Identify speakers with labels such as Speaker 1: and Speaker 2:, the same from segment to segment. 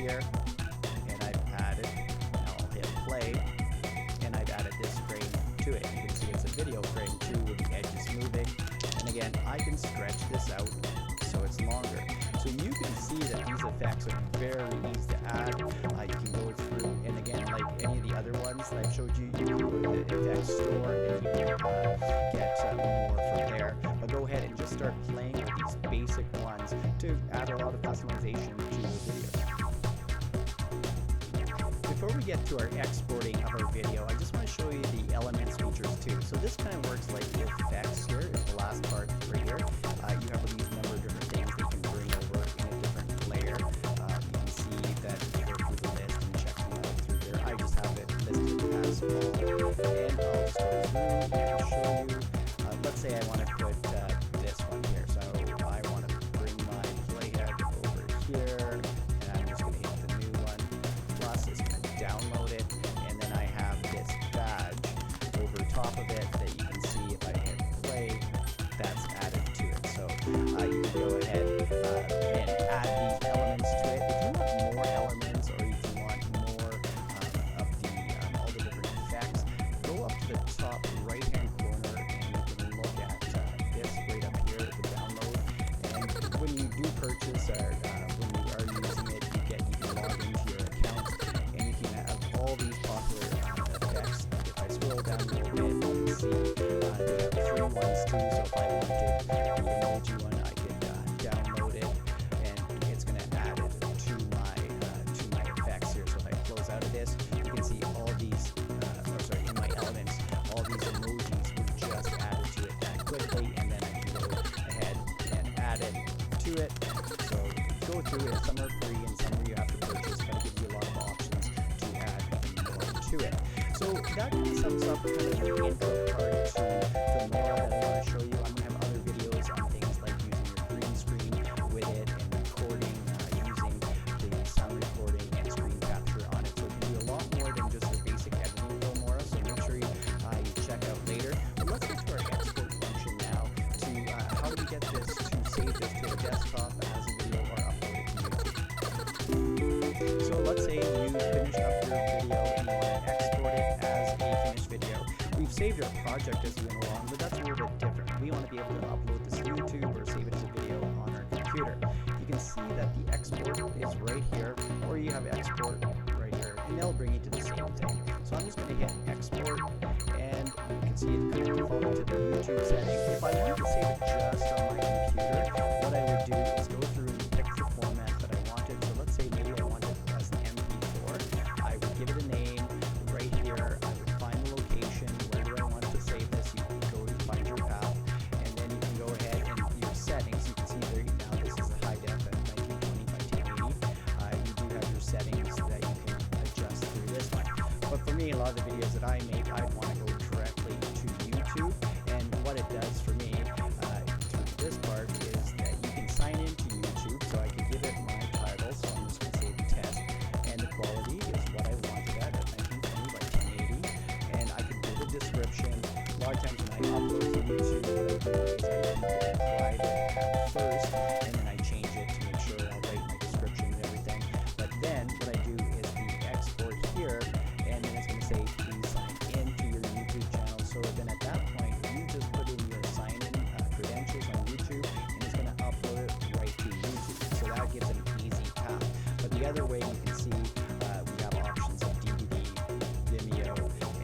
Speaker 1: here, and I've added, now I'll hit play, and I've added this frame to it. You can see it's a video frame too with the edges moving. And again, I can stretch this out so it's longer. So you can see that these effects are very easy to add. You can go through, and again, like any of the other ones that I showed you, you can go to the effects store and you can get more from there. But go ahead and just start playing with these basic ones to add a lot of customization to your videos. Before we get to our exporting of our video, I just want to show you the elements features too. So this kind of works like the effects here, is the last part right here. You have these number of different things that you can bring over in a different layer. You can see that you go through the list and check them out through here. I just have it listed as all, and I'll just go through and show you. Let's say I want to put this one here. So I want to bring my playhead over here, and I'm just going to hit the new one. Plus, it's going to download it, and then I have this badge over top of it that you can see if I hit play, that's added to it. So you can go ahead and add these elements to it. If you want more elements, or if you want more of the all the different effects, go up to the top right-hand corner and you can look at this right up here, the download. And when you do purchase, or when you are using it, you can log into your account, and you can have all these popular effects. If I scroll down a little bit, you can see they have 3 ones too. So if I wanted the emoji one, I could download it, and it's going to add it to my effects here. So if I close out of this, you can see all these, in my elements, all these emojis were just added to it that quickly, and then I can go ahead and add it to it. So go through it. Some are free and some you have to purchase, but it gives you a lot of options to add even more to it. So that kind of sums up kind of the intro part to Filmora that I want to show you. I'm going to have other videos on things like using your green screen with it and recording, using the sound recording and screen capture on it. So it can do a lot more than just the basic editing Filmora, so make sure you check out later. But let's get to our export function now to how do we get this to save this to a desktop as a video or upload it to YouTube. So let's say you finished up your video and you want to export it as a finished video. We've saved our project as we went along, but that's a little bit different. We want to be able to upload this to YouTube or save it as a video on our computer. You can see that the export is right here, or you have export right here, and they'll bring you to the same thing. So I'm just going to hit export, and you can see it kind of defaulted to the YouTube setting. If I wanted to save it just on my computer, what I would do is go through and pick the format that I wanted. So let's say maybe I wanted it as an MP4. I would give it a name right here. I would find the location. Where do I want to save this? You can go and find your path, and then you can go ahead and your settings. You can see there now this is a high def at 1920 by 1080. You do have your settings that you can adjust through this one. But for me, a lot of the videos that I make, I'd want to go directly to YouTube, and what it does for me through this part is that you can sign into YouTube. So I can give it my title, so I'm just going to say test, and the quality is what I wanted at 1920 by 1080, and I can give a description. A lot of times when I upload to YouTube, what I do is I keep it private at first, and then I change it to make sure I write my description and everything. But then what I do is the export here, and then it's going to say please sign in to your YouTube channel. So then at that point, you just put in your sign-in credentials on YouTube, and it's going to upload it right to YouTube. So that gives an easy path. But the other way you can see we have options of DVD, Vimeo,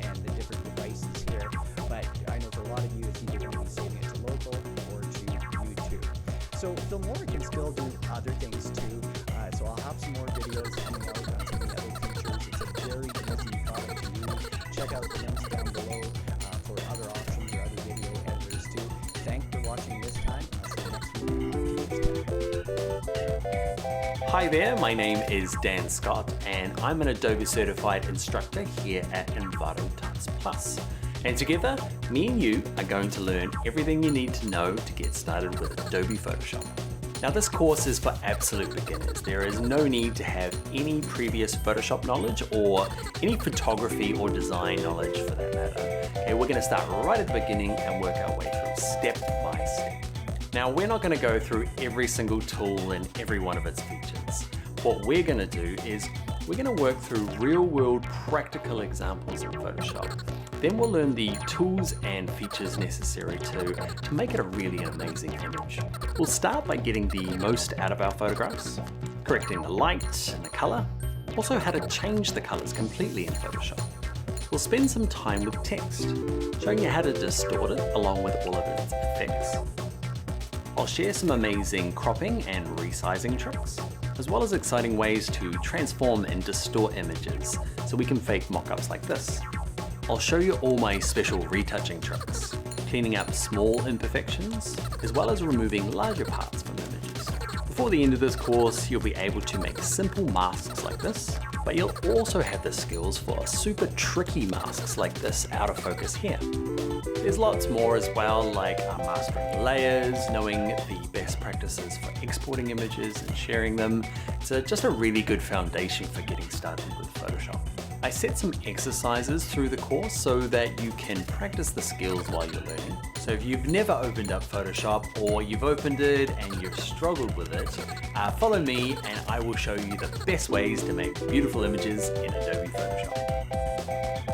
Speaker 1: and the different devices here. But I know for a lot of you, it's either going to be saving it to local or to YouTube. So Filmora can still do other things too. So I'll have some more videos coming out on some of the other features. It's a very easy product to use. Check out the links down below for other options or other video editors too. Thanks for watching this time. I'll see you next week.
Speaker 2: Hi there, my name is Dan Scott, and I'm an Adobe certified instructor here at Envato Tuts Plus. And together, me and you are going to learn everything you need to know to get started with Adobe Photoshop. Now this course is for absolute beginners. There is no need to have any previous Photoshop knowledge or any photography or design knowledge for that matter. Okay, we're going to start right at the beginning and work our way through step by step. Now we're not going to go through every single tool and every one of its features. what we're going to do is we're going to work through real-world practical examples in Photoshop. Then we'll learn the tools and features necessary to make it a really amazing image. We'll start by getting the most out of our photographs, correcting the light and the color, also how to change the colors completely in Photoshop. We'll spend some time with text, showing you how to distort it along with all of its effects. I'll share some amazing cropping and resizing tricks, as well as exciting ways to transform and distort images so we can fake mockups like this. I'll show you all my special retouching tricks, cleaning up small imperfections, as well as removing larger parts from images. Before the end of this course, you'll be able to make simple masks like this, but you'll also have the skills for super tricky masks like this out of focus here. There's lots more as well, like mastering layers, knowing the best practices for exporting images and sharing them. It's just a really good foundation for getting started with Photoshop. I set some exercises through the course so that you can practice the skills while you're learning. So if you've never opened up Photoshop or you've opened it and you've struggled with it, follow me and I will show you the best ways to make beautiful images in Adobe Photoshop.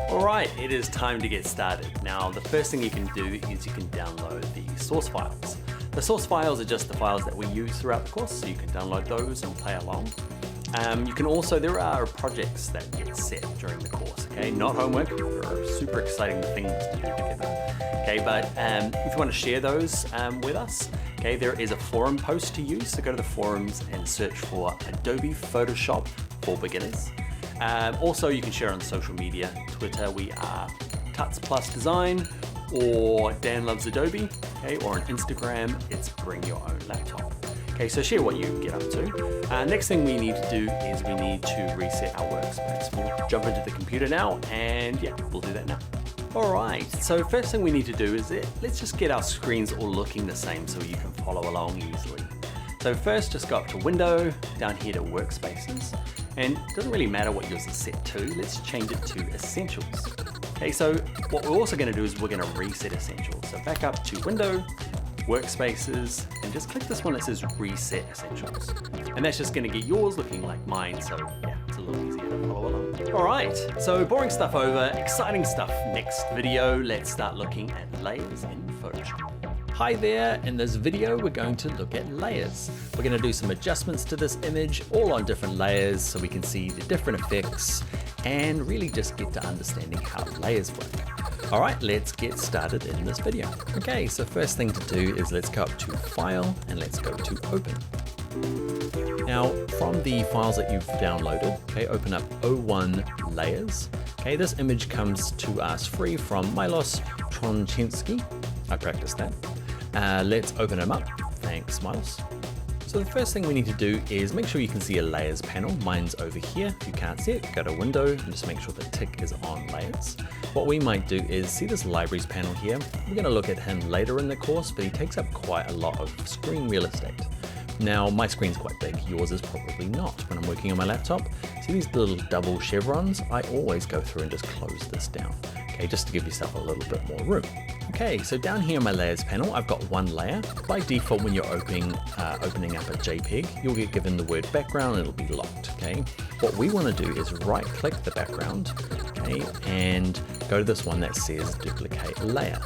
Speaker 2: Alright, it is time to get started. Now, the first thing you can do is you can download the source files. The source files are just the files that we use throughout the course, so you can download those and play along. You can also, there are projects that get set during the course, okay? Not homework, there are super exciting things to do together. Okay, but if you want to share those with us, okay, there is a forum post to use, so go to the forums and search for Adobe Photoshop for Beginners. Also, you can share on social media. Twitter, we are Tuts Plus Design, or Dan Loves Adobe, okay, or on Instagram, it's Bring Your Own Laptop. Okay, so share what you get up to. Next thing we need to do is we need to reset our workspace. We'll jump into the computer now, and yeah, we'll do that now. All right, so first thing we need to do is let's just get our screens all looking the same so you can follow along easily. So first, just go up to Window, down here to Workspaces, and it doesn't really matter what yours is set to, let's change it to Essentials. Okay, so what we're also gonna do is we're gonna reset Essentials. So back up to Window, Workspaces, and just click this one that says Reset Essentials. And that's just gonna get yours looking like mine, so yeah, it's a little easier to follow along. All right, so boring stuff over, exciting stuff. Next video, let's start looking at layers in Photoshop. Hi there, in this video we're going to look at layers. We're going to do some adjustments to this image, all on different layers so we can see the different effects and really just get to understanding how layers work. All right, let's get started in this video. Okay, so first thing to do is let's go up to File and let's go to Open. Now, from the files that you've downloaded, okay, open up 01 Layers. Okay, this image comes to us free from Milos Tronczynski. I practiced that. Let's open them up. Thanks, Miles. So the first thing we need to do is make sure you can see a layers panel. Mine's over here. If you can't see it, go to Window and just make sure the tick is on layers. What we might do is see this libraries panel here. We're going to look at him later in the course, but he takes up quite a lot of screen real estate. Now, my screen's quite big. Yours is probably not. When I'm working on my laptop, see these little double chevrons? I always go through and just close this down. Okay, just to give yourself a little bit more room. Okay, so down here in my layers panel, I've got one layer. By default, when you're opening up a JPEG, you'll get given the word background and it'll be locked, okay? What we want to do is right click the background, okay, and go to this one that says duplicate layer.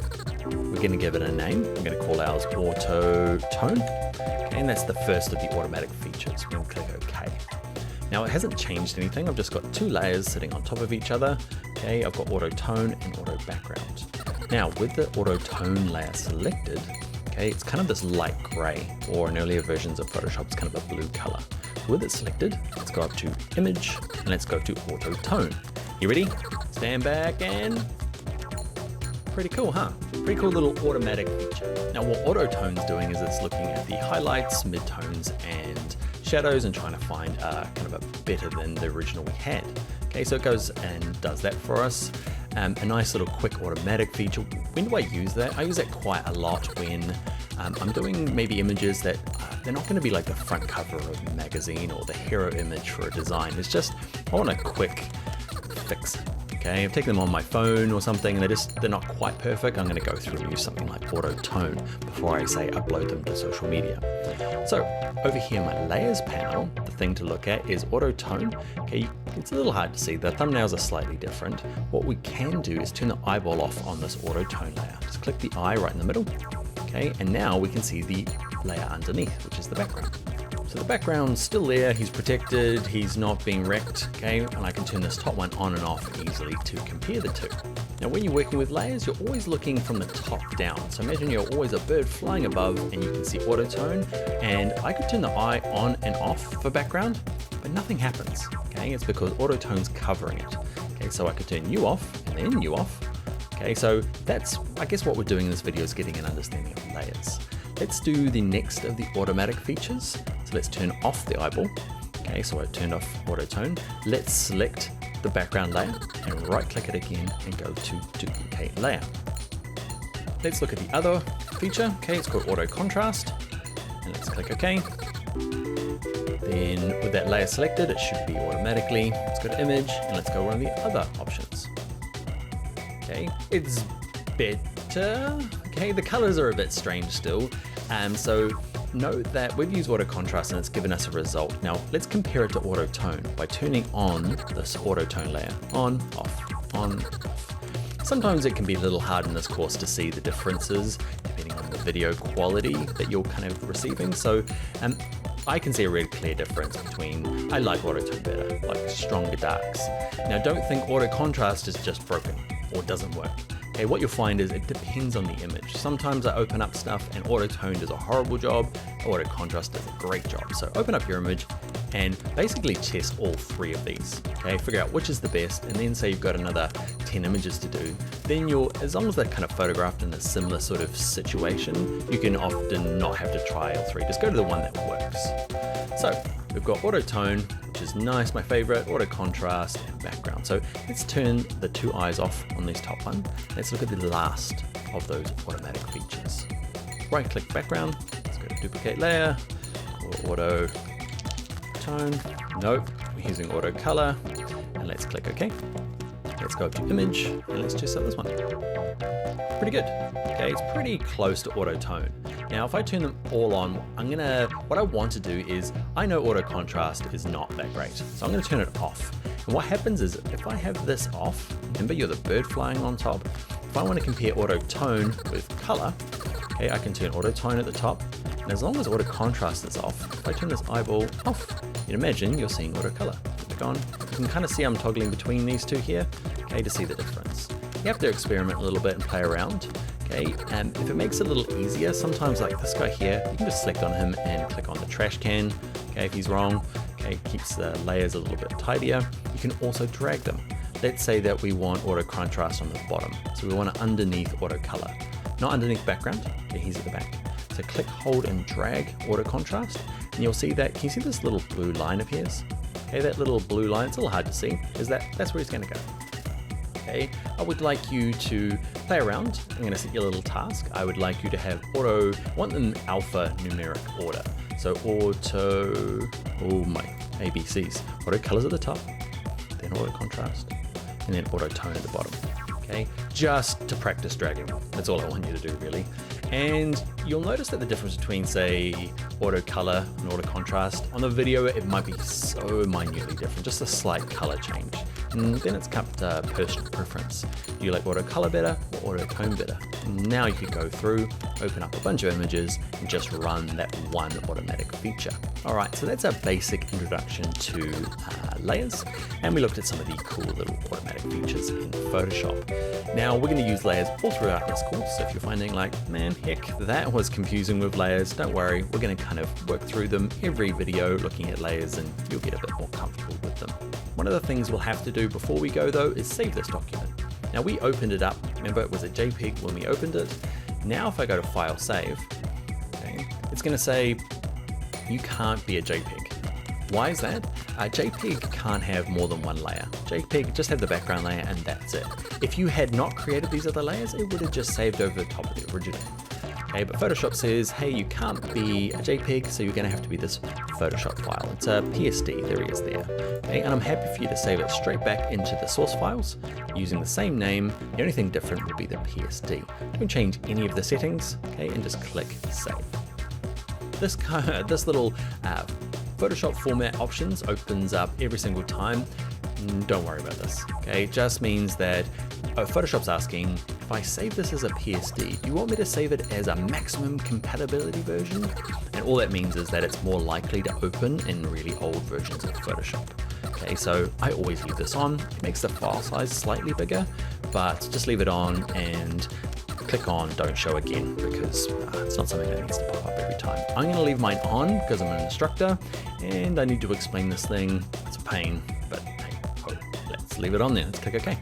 Speaker 2: We're going to give it a name. We're going to call ours auto tone, okay, and that's the first of the automatic features. We're going to click OK. Now it hasn't changed anything. I've just got two layers sitting on top of each other. Okay, I've got auto tone and auto background. Now with the auto tone layer selected, okay, it's kind of this light gray, or in earlier versions of Photoshop, it's kind of a blue color. So with it selected, let's go up to Image and let's go to auto tone. You ready? Stand back and pretty cool, huh? Pretty cool little automatic feature. Now what auto tone's doing is it's looking at the highlights, midtones, and shadows and trying to find kind of a better than the original we had. Okay, so it goes and does that for us. A nice little quick automatic feature. When do I use that? I use that quite a lot when I'm doing maybe images that they're not going to be like the front cover of a magazine or the hero image for a design. It's just, I want a quick fix. Okay, I've taken them on my phone or something and they're not quite perfect. I'm going to go through and use something like auto tone before I say upload them to social media. So over here in my layers panel, the thing to look at is auto tone. Okay, it's a little hard to see. The thumbnails are slightly different. What we can do is turn the eyeball off on this auto tone layer. Just click the eye right in the middle. Okay, and now we can see the layer underneath, which is the background. So the background's still there, he's protected, he's not being wrecked, okay? And I can turn this top one on and off easily to compare the two. Now when you're working with layers, you're always looking from the top down. So imagine you're always a bird flying above and you can see auto tone, and I could turn the eye on and off for background, but nothing happens, okay? It's because auto tone's covering it. Okay, so I could turn you off and then you off. Okay, so that's, I guess what we're doing in this video is getting an understanding of layers. Let's do the next of the automatic features. So let's turn off the eyeball. Okay, so I turned off auto tone. Let's select the background layer and right click it again and go to duplicate layer. Let's look at the other feature. Okay, it's called auto contrast. And let's click OK. Then with that layer selected, it should be automatically. Let's go to image and let's go on the other options. Okay, it's better. Okay, the colors are a bit strange still. So note that we've used auto contrast and it's given us a result. Now let's compare it to auto tone by turning on this auto tone layer. On, off, on, off. Sometimes it can be a little hard in this course to see the differences depending on the video quality that you're kind of receiving. So I can see a really clear difference between, I like auto tone better, like stronger darks. Now don't think auto contrast is just broken or doesn't work. Okay, what you'll find is it depends on the image. Sometimes I open up stuff and auto tone does a horrible job, auto contrast does a great job. So open up your image and basically test all three of these. Okay, figure out which is the best, and then say you've got another 10 images to do. Then as long as they're kind of photographed in a similar sort of situation, you can often not have to try all three. Just go to the one that works. So we've got auto tone, which is nice, my favorite, auto contrast and background. So let's turn the two eyes off on this top one. Let's look at the last of those automatic features. Right click background, let's go to duplicate layer, or auto tone. Nope, we're using auto color, and let's click OK. Let's go to image and let's just set this one. Pretty good. Okay, it's pretty close to auto tone. Now, if I turn them all on, what I want to do is, I know auto contrast is not that great, so I'm gonna turn it off. And what happens is, if I have this off, remember you're the bird flying on top, if I want to compare auto tone with color, okay, I can turn auto tone at the top, and as long as auto contrast is off, if I turn this eyeball off, you imagine you're seeing auto color. Click on, you can kind of see I'm toggling between these two here, okay, to see the difference. You have to experiment a little bit and play around. Okay, and if it makes it a little easier, sometimes like this guy here, you can just select on him and click on the trash can. Okay, if he's wrong, okay, keeps the layers a little bit tidier. You can also drag them. Let's say that we want auto contrast on the bottom. So we want it underneath auto color, not underneath background. Okay, he's at the back. So click, hold and drag auto contrast. And you'll see that, can you see this little blue line appears? Okay, that little blue line, it's a little hard to see, that's where he's gonna go. Okay, I would like you to play around. I'm going to set you a little task. I would like you to have want an alpha numeric order. So my ABCs. Auto colors at the top, then auto contrast, and then auto tone at the bottom. Okay, just to practice dragging. That's all I want you to do really. And you'll notice that the difference between, say, auto color and auto contrast on the video, it might be so minutely different, just a slight color change. And then it's up to personal preference. Do you like auto color better or auto tone better? And now you could go through, open up a bunch of images and just run that one automatic feature. All right, so that's a basic introduction to layers. And we looked at some of the cool little automatic features in Photoshop. Now we're gonna use layers all throughout this course. So if you're finding like, man, heck, that was confusing with layers, don't worry, we're gonna kind of work through them every video looking at layers and you'll get a bit more comfortable with them. One of the things we'll have to do before we go though is save this document. Now we opened it up, remember it was a JPEG when we opened it. Now if I go to File Save, okay, it's gonna say you can't be a JPEG. Why is that? JPEG can't have more than one layer. JPEG just have the background layer and that's it. If you had not created these other layers, it would have just saved over the top of the original. Okay, but Photoshop says, hey, you can't be a JPEG, so you're gonna have to be this Photoshop file. It's a PSD, there he is there. Okay, and I'm happy for you to save it straight back into the source files using the same name. The only thing different will be the PSD. Don't change any of the settings, okay, and just click Save. This little Photoshop format options opens up every single time. Don't worry about this, okay? It just means that Photoshop's asking, if I save this as a PSD, do you want me to save it as a maximum compatibility version? And all that means is that it's more likely to open in really old versions of Photoshop. Okay, so I always leave this on. It makes the file size slightly bigger, but just leave it on and click on Don't Show Again, because it's not something that needs to pop up every time. I'm gonna leave mine on because I'm an instructor and I need to explain this thing. It's a pain, but hey, let's leave it on there. Let's click OK.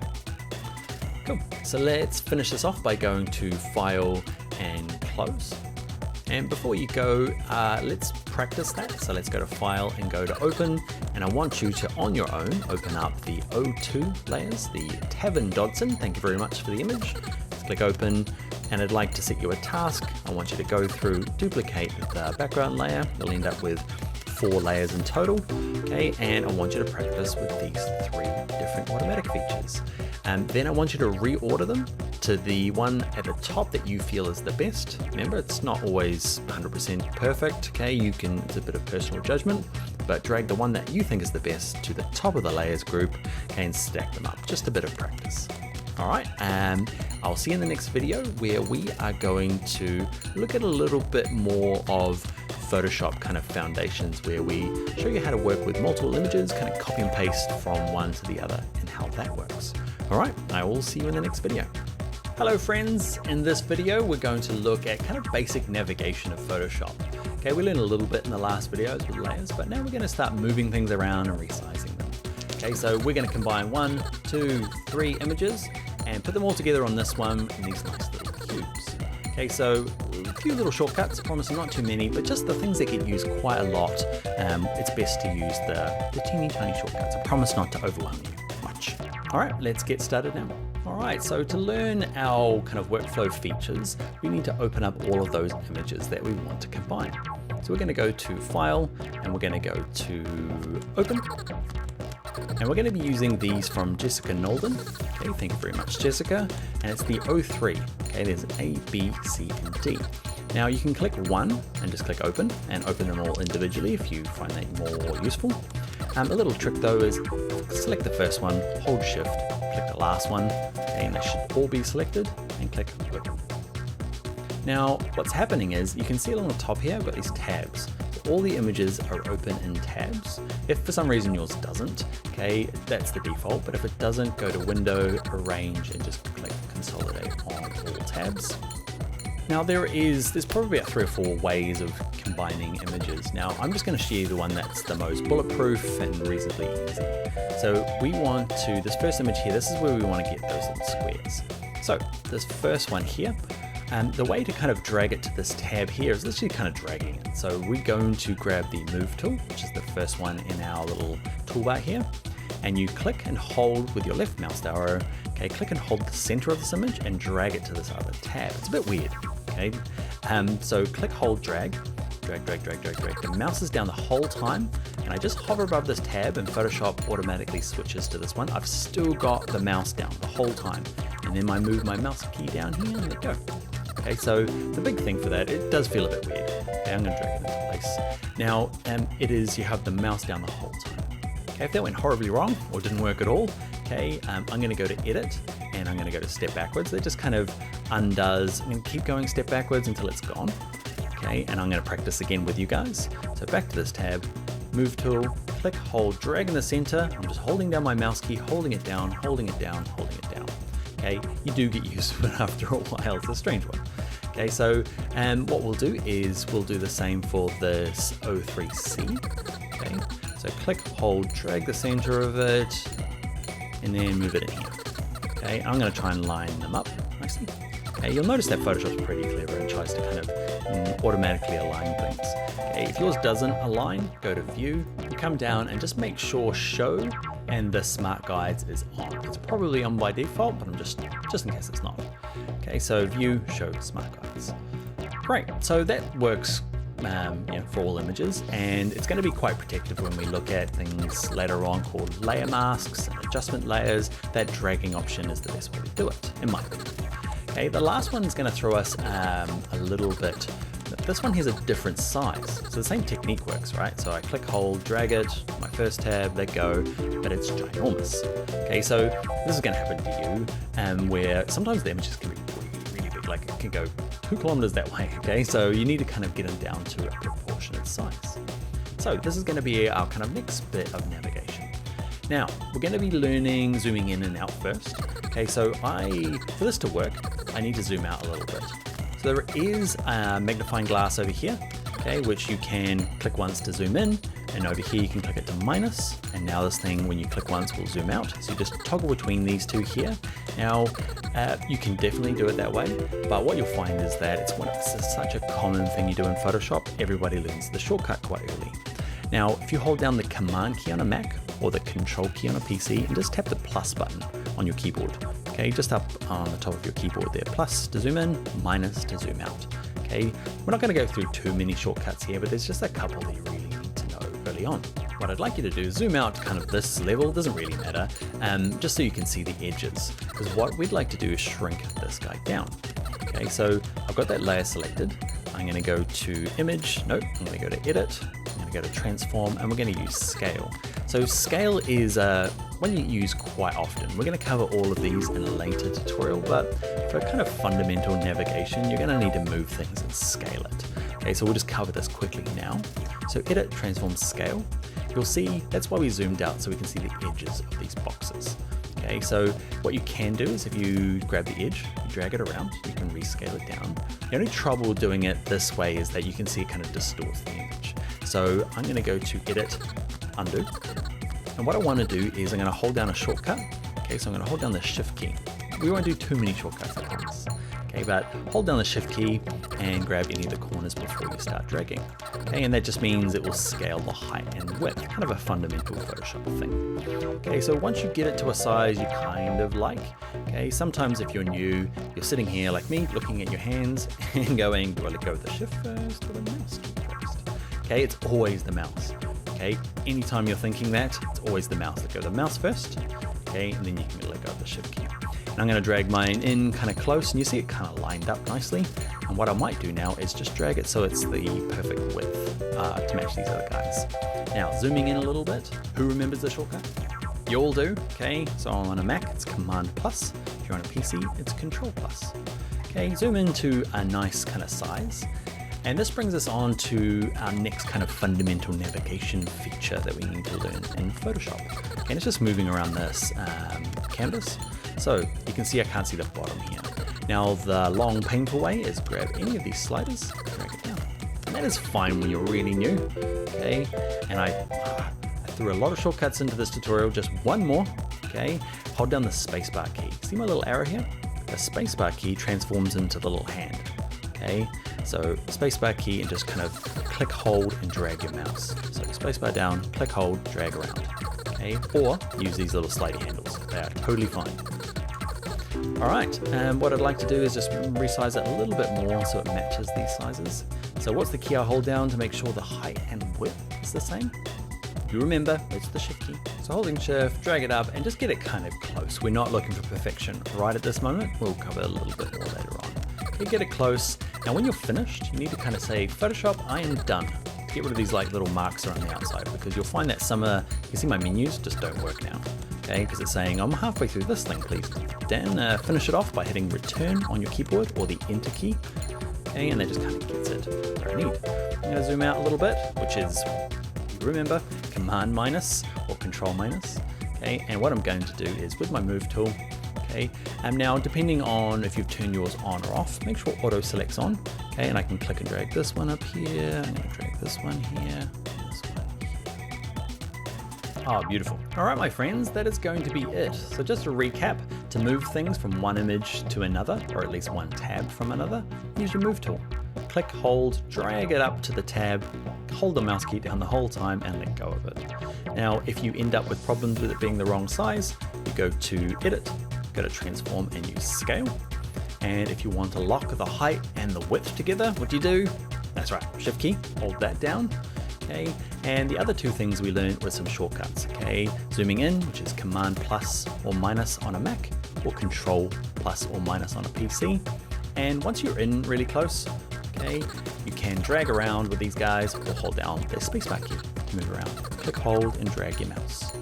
Speaker 2: Cool. So let's finish this off by going to File and Close. And before you go, let's practice that. So let's go to File and go to Open. And I want you to, on your own, open up the O2 layers, the Tavern Dodson. Thank you very much for the image. Let's click Open. And I'd like to set you a task. I want you to go through, duplicate the background layer. You'll end up with 4 layers in total. Okay, and I want you to practice with these 3 different automatic features. And then I want you to reorder them to the one at the top that you feel is the best. Remember, it's not always 100% perfect, okay? It's a bit of personal judgment, but drag the one that you think is the best to the top of the layers group and stack them up. Just a bit of practice. All right, I'll see you in the next video where we are going to look at a little bit more of Photoshop kind of foundations, where we show you how to work with multiple images, kind of copy and paste from one to the other and how that works. All right, I will see you in the next video. Hello friends, in this video we're going to look at kind of basic navigation of Photoshop. Okay, we learned a little bit in the last videos with layers, but now we're going to start moving things around and resizing them. Okay, so we're going to combine 1, 2, 3 images and put them all together on this one in these nice little cubes. Okay, so a few little shortcuts, I promise not too many, but just the things that get used quite a lot. It's best to use the teeny tiny shortcuts. I promise not to overwhelm you much. All right, let's get started now. All right, so to learn our kind of workflow features, we need to open up all of those images that we want to combine. So we're going to go to File and we're going to go to Open. And we're going to be using these from Jessica Nolden. Okay, thank you very much, Jessica. And it's the O3. Okay, there's A, B, C, and D. Now you can click one and just click Open and open them all individually if you find that more useful. A little trick though is select the first one, hold Shift, click the last one, and they should all be selected, and click Open. Now what's happening is you can see along the top here I've got these tabs. All the images are open in tabs. If for some reason yours doesn't, okay, that's the default, but if it doesn't, go to Window, Arrange, and just click Consolidate on all tabs. Now there's probably about 3 or 4 ways of combining images. Now I'm just going to show you the one that's the most bulletproof and reasonably easy. So we want to, this first image here, this is where we want to get those little squares. So this first one here, the way to kind of drag it to this tab here is literally kind of dragging it. So we're going to grab the Move tool, which is the first one in our little toolbar here, and you click and hold with your left mouse arrow. Okay, click and hold the center of this image and drag it to this other tab. It's a bit weird. Okay, so click, hold, drag. The mouse is down the whole time, and I just hover above this tab and Photoshop automatically switches to this one. I've still got the mouse down the whole time, and then I move my mouse key down here and let go. Okay, so the big thing for that, it does feel a bit weird. Okay, I'm going to drag it into place. Now, you have the mouse down the whole time. Okay, if that went horribly wrong or didn't work at all, okay, I'm going to go to Edit and I'm going to go to Step Backwards. That just kind of undoes. I'm going to keep going step backwards until it's gone. Okay, and I'm going to practice again with you guys. So back to this tab, Move tool, click, hold, drag in the center. I'm just holding down my mouse key, holding it down, holding it down, holding it down. Okay, you do get used to it after a while. It's a strange one. Okay, so what we'll do is we'll do the same for this O3C. Okay, so click, hold, drag the center of it, and then move it in here. Okay, I'm going to try and line them up nicely. Okay, you'll notice that Photoshop's pretty clever and tries to kind of automatically align things. Okay, if yours doesn't align, go to View, you come down and just make sure Show and the Smart Guides is on. It's probably on by default, but I'm just in case it's not. Okay, so View, Show, Smart Guides. Great, so that works for all images, and it's going to be quite protective when we look at things later on called layer masks and adjustment layers. That dragging option is the best way to do it, in my opinion. Okay, the last one is going to throw us a little bit this one has a different size. So the same technique works, right? So I click, hold, drag it, my first tab, let go, but it's ginormous. Okay, so this is gonna happen to you, where sometimes the images can be really big, like it can go 2 kilometers that way, okay? So you need to kind of get them down to a proportionate size. So this is gonna be our kind of next bit of navigation. Now, we're gonna be learning zooming in and out first. Okay, so for this to work, I need to zoom out a little bit. So there is a magnifying glass over here, okay, which you can click once to zoom in, and over here you can click it to minus, and now this thing, when you click once, will zoom out. So you just toggle between these two here. Now, you can definitely do it that way, but what you'll find is that it's such a common thing you do in Photoshop. Everybody learns the shortcut quite early. Now, if you hold down the Command key on a Mac or the Control key on a PC and just tap the plus button on your keyboard, okay, just up on the top of your keyboard there, plus to zoom in, minus to zoom out. Okay, we're not going to go through too many shortcuts here, but there's just a couple that you really need to know early on. What I'd like you to do is zoom out to kind of this level, doesn't really matter, just so you can see the edges, because what we'd like to do is shrink this guy down. Okay, so I've got that layer selected. I'm going to go to image, nope, I'm going to go to edit, I'm going to go to transform, and we're going to use scale. So scale is one you use quite often. We're going to cover all of these in a later tutorial, but for kind of fundamental navigation, you're going to need to move things and scale it. Okay, so we'll just cover this quickly now. So edit, transform, scale. You'll see that's why we zoomed out, so we can see the edges of these boxes. Okay, so what you can do is if you grab the edge, you drag it around, you can rescale it down. The only trouble doing it this way is that you can see it kind of distorts the image. So I'm going to go to edit, undo. And what I want to do is I'm going to hold down a shortcut. Okay, so I'm going to hold down the shift key. We won't do too many shortcuts at once. Okay, but hold down the shift key and grab any of the corners before you start dragging. Okay, and that just means it will scale the height and width, kind of a fundamental Photoshop thing. Okay, so once you get it to a size you kind of like, okay, sometimes if you're new, you're sitting here like me, looking at your hands and going, do I let go of the shift first or the mouse key first? Okay, it's always the mouse. Okay, anytime you're thinking that, it's always the mouse. Let go of the mouse first, okay, and then you can let go of the shift key. And I'm going to drag mine in kind of close, and you see it kind of lined up nicely. And what I might do now is just drag it so it's the perfect width to match these other guys. Now, zooming in a little bit, who remembers the shortcut? You all do, okay? So on a Mac, it's Command plus. If you're on a PC, it's Control plus. Okay, zoom into a nice kind of size. And this brings us on to our next kind of fundamental navigation feature that we need to learn in Photoshop. And it's just moving around this canvas. So you can see I can't see the bottom here. Now the long painful way is grab any of these sliders, drag it down. And that is fine when you're really new, okay? And I threw a lot of shortcuts into this tutorial, just one more, okay? Hold down the spacebar key. See my little arrow here? The spacebar key transforms into the little hand, okay? So spacebar key and just kind of click, hold, and drag your mouse. So spacebar down, click, hold, drag around, okay? Or use these little slidey handles. They are totally fine. All right, and what I'd like to do is just resize it a little bit more so it matches these sizes. So what's the key I hold down to make sure the height and width is the same? You remember, it's the shift key. So holding shift, drag it up, and just get it kind of close. We're not looking for perfection right at this moment. We'll cover a little bit more later on. Okay, get it close. Now when you're finished, you need to kind of say, Photoshop, I am done. To get rid of these like little marks around the outside, because you'll find that some, you see my menus just don't work now. Okay, because it's saying, I'm halfway through this thing, please. Then finish it off by hitting return on your keyboard or the enter key. Okay, and that just kind of gets it where I need. I'm going to zoom out a little bit, which is, you remember, Command minus or Control minus. Okay, and what I'm going to do is with my move tool, okay, now depending on if you've turned yours on or off, make sure auto selects on. Okay, and I can click and drag this one up here. I'm going to drag this one here. Oh, beautiful. All right, my friends, that is going to be it. So just to recap, to move things from one image to another, or at least one tab from another, use your move tool. Click, hold, drag it up to the tab, hold the mouse key down the whole time and let go of it. Now, if you end up with problems with it being the wrong size, you go to edit, go to transform and use scale. And if you want to lock the height and the width together, what do? That's right, shift key, hold that down. Okay, and the other two things we learned were some shortcuts. Okay, zooming in, which is Command plus or minus on a Mac, or Control plus or minus on a PC. And once you're in really close, Okay, you can drag around with these guys or hold down the spacebar key to move around. Click, hold, and drag your mouse.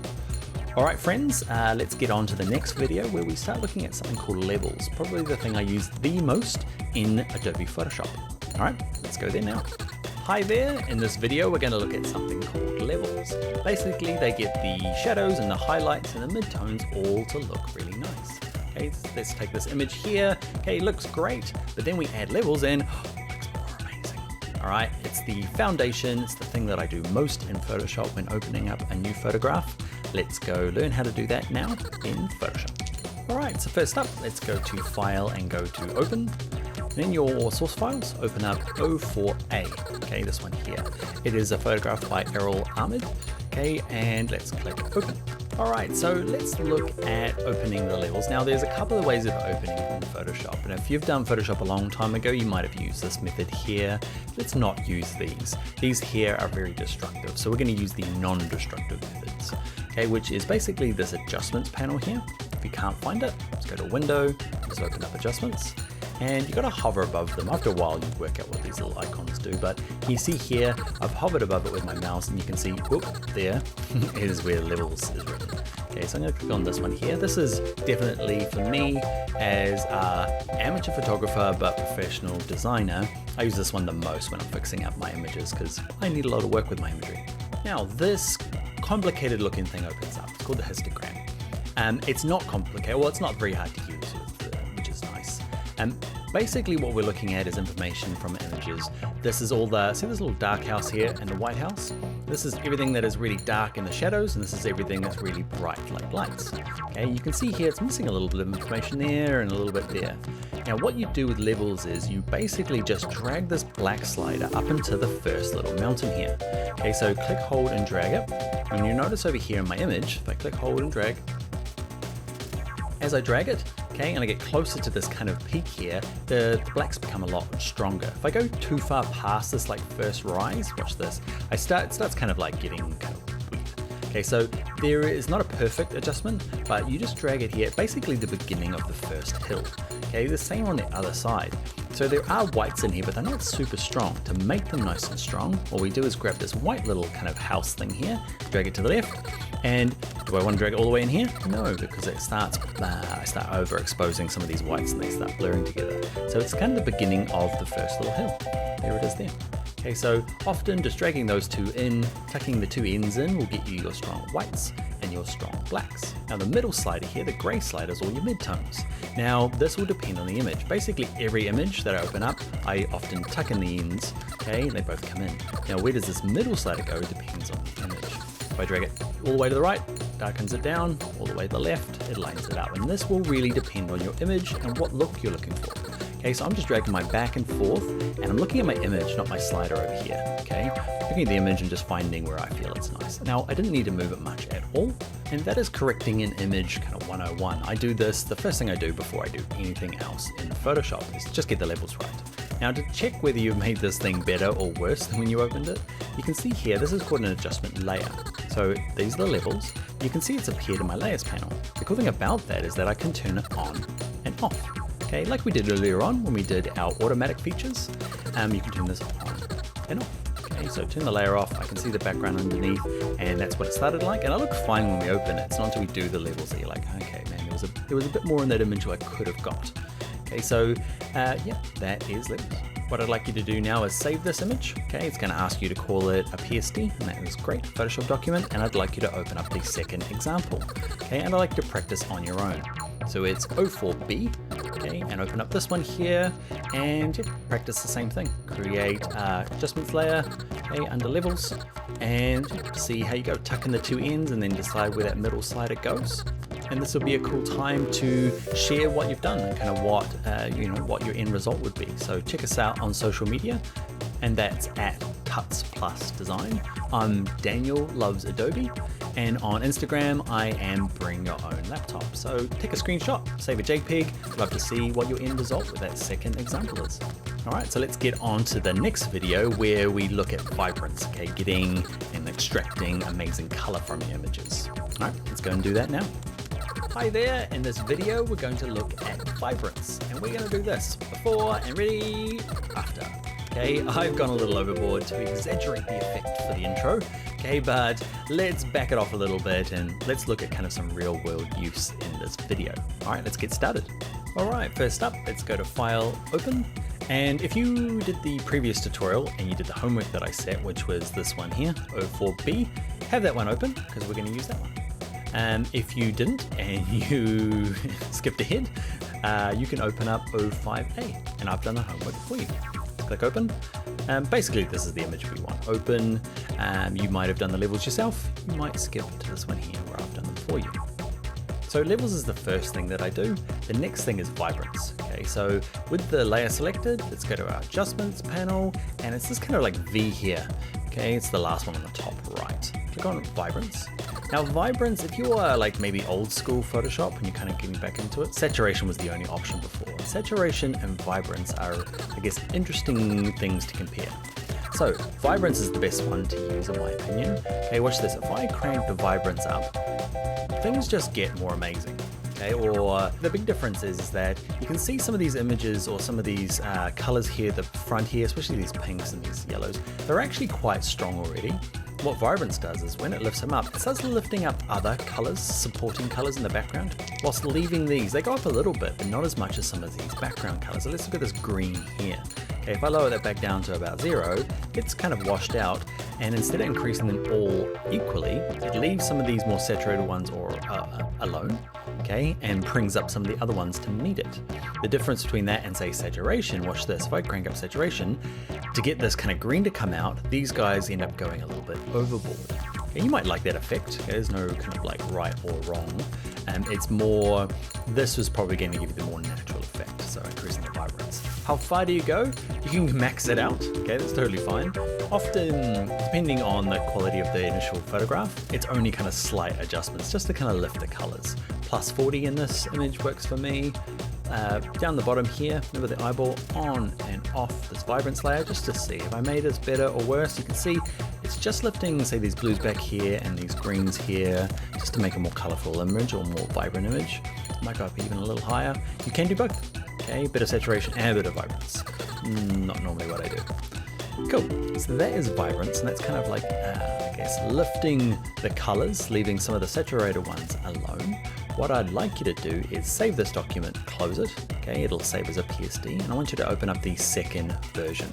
Speaker 2: All right, friends, let's get on to the next video where we start looking at something called levels, probably the thing I use the most in Adobe Photoshop. All right, let's go there now. Hi there, in this video we're going to look at something called levels. Basically, they get the shadows and the highlights and the midtones all to look really nice. Okay, let's take this image here. Okay, looks great, but then we add levels and it looks more amazing. All right, it's the foundation, it's the thing that I do most in Photoshop when opening up a new photograph. Let's go learn how to do that now in Photoshop. All right, so first up, let's go to File and go to Open. And in your source files, open up 04A, okay, this one here. It is a photograph by Errol Ahmed, okay, and let's click Open. All right, so let's look at opening the levels. Now, there's a couple of ways of opening in Photoshop, and if you've done Photoshop a long time ago, you might have used this method here. Let's not use these. These here are very destructive, so we're going to use the non-destructive methods, okay, which is basically this adjustments panel here. If you can't find it, let's go to Window, just open up Adjustments. And you've got to hover above them. After a while, you work out what these little icons do. But you see here, I've hovered above it with my mouse, and you can see, whoop, there is where levels is written. Okay, so I'm going to click on this one here. This is definitely for me as an amateur photographer but professional designer. I use this one the most when I'm fixing up my images because I need a lot of work with my imagery. Now, this complicated looking thing opens up. It's called the histogram. It's not complicated. Well, it's not very hard to use, which is nice. Basically what we're looking at is information from images. This is all the, see this little dark house here and the white house? This is everything that is really dark in the shadows, and this is everything that's really bright like lights. Okay, you can see here it's missing a little bit of information there and a little bit there. Now what you do with levels is you basically just drag this black slider up into the first little mountain here. Okay, so click, hold, and drag it. And you notice over here in my image, if I click, hold, and drag, as I drag it, okay, and I get closer to this kind of peak here, the blacks become a lot stronger. If I go too far past this like first rise, watch this, it starts kind of like getting kind of weird. Okay, so there is not a perfect adjustment, but you just drag it here, basically the beginning of the first hill. Okay, the same on the other side. So there are whites in here, but they're not super strong. To make them nice and strong, what we do is grab this white little kind of house thing here, drag it to the left, and do I want to drag it all the way in here? No, because it starts, I start overexposing some of these whites and they start blurring together. So it's kind of the beginning of the first little hill. There it is there. Okay, so often just dragging those two in, tucking the two ends in will get you your strong whites and your strong blacks. Now the middle slider here, the gray slider, is all your midtones. Now this will depend on the image. Basically every image that I open up, I often tuck in the ends, okay, and they both come in. Now where does this middle slider go depends on the image. If I drag it all the way to the right, darkens it down, all the way to the left, it lightens it up. And this will really depend on your image and what look you're looking for. Okay, so I'm just dragging my back and forth, and I'm looking at my image, not my slider over here, okay? Looking at the image and just finding where I feel it's nice. Now, I didn't need to move it much at all, and that is correcting an image kind of 101. I do this, the first thing I do before I do anything else in Photoshop is just get the levels right. Now, to check whether you've made this thing better or worse than when you opened it, you can see here, this is called an adjustment layer. So these are the levels. You can see it's appeared in my layers panel. The cool thing about that is that I can turn it on and off. Okay, like we did earlier on when we did our automatic features, you can turn this on and off. Okay, so turn the layer off, I can see the background underneath, and that's what it started like, and it looked fine when we open it. It's not until we do the levels that you're like, okay, man, there was a bit more in that image I could have got. Okay, so yeah, that is levels. What I'd like you to do now is save this image. Okay, it's going to ask you to call it a PSD, and that is great, Photoshop document, and I'd like you to open up the second example. Okay, and I'd like you to practice on your own. So it's 04B, okay, and open up this one here, and yeah, practice the same thing. Create adjustments layer, okay, under levels, and see how you go. Tuck in the two ends, and then decide where that middle slider goes. And this will be a cool time to share what you've done and kind of what what your end result would be. So check us out on social media, and that's at Tuts Plus Design. I'm Daniel Loves Adobe, and on Instagram I am Bring Your Own Laptop. So take a screenshot, save a JPEG. Love to see what your end result with that second example is. All right, so let's get on to the next video where we look at vibrance, okay, getting and extracting amazing color from your images. All right, let's go and do that now. Hi there, in this video we're going to look at vibrance, and we're going to do this before and ready, after.
Speaker 3: Okay, I've gone a little overboard to exaggerate the effect for the intro. Okay, but let's back it off a little bit and let's look at kind of some real world use in this video. All right, let's get started. All right, first up, let's go to File, Open. And if you did the previous tutorial and you did the homework that I set, which was this one here, 04B, have that one open because we're going to use that one. If you didn't and you skipped ahead, you can open up 05A, and I've done the homework for you. Click open. Basically, this is the image we want. Open. You might have done the levels yourself. You might skip to this one here where I've done them for you. So levels is the first thing that I do. The next thing is vibrance. Okay, so with the layer selected, let's go to our adjustments panel, and it's this kind of like V here. Okay, it's the last one on the top right. Click on vibrance. Now vibrance, if you are like maybe old school Photoshop and you're kind of getting back into it, saturation was the only option before. Saturation and vibrance are, I guess, interesting things to compare. So vibrance is the best one to use in my opinion. Okay, watch this. If I crank the vibrance up, things just get more amazing. Okay, or the big difference is that you can see some of these images or some of these colors here, the front here, especially these pinks and these yellows, they're actually quite strong already. What vibrance does is when it lifts them up, it starts lifting up other colors, supporting colors in the background, whilst leaving these. They go up a little bit, but not as much as some of these background colors. So let's look at this green here. Okay, if I lower that back down to about 0, it's kind of washed out, and instead of increasing them all equally, it leaves some of these more saturated ones alone, okay, and brings up some of the other ones to meet it. The difference between that and say saturation, watch this, if I crank up saturation, to get this kind of green to come out, these guys end up going a little bit overboard. And you might like that effect. There's no kind of like right or wrong. It's more, this was probably going to give you the more natural effect. So increasing the vibrance. How far do you go? You can max it out. Okay, that's totally fine. Often, depending on the quality of the initial photograph, it's only kind of slight adjustments just to kind of lift the colors. Plus 40 in this image works for me. Down the bottom here, remember the eyeball, on and off this vibrance layer just to see if I made this better or worse. You can see it's just lifting, say, these blues back here and these greens here, just to make a more colorful image or more vibrant image. Might go up even a little higher. You can do both. Okay, bit of saturation and a bit of vibrance. Not normally what I do. Cool, so that is vibrance, and that's kind of like, I guess, lifting the colors, leaving some of the saturated ones alone. What I'd like you to do is save this document, close it, okay, it'll save as a PSD, and I want you to open up the second version.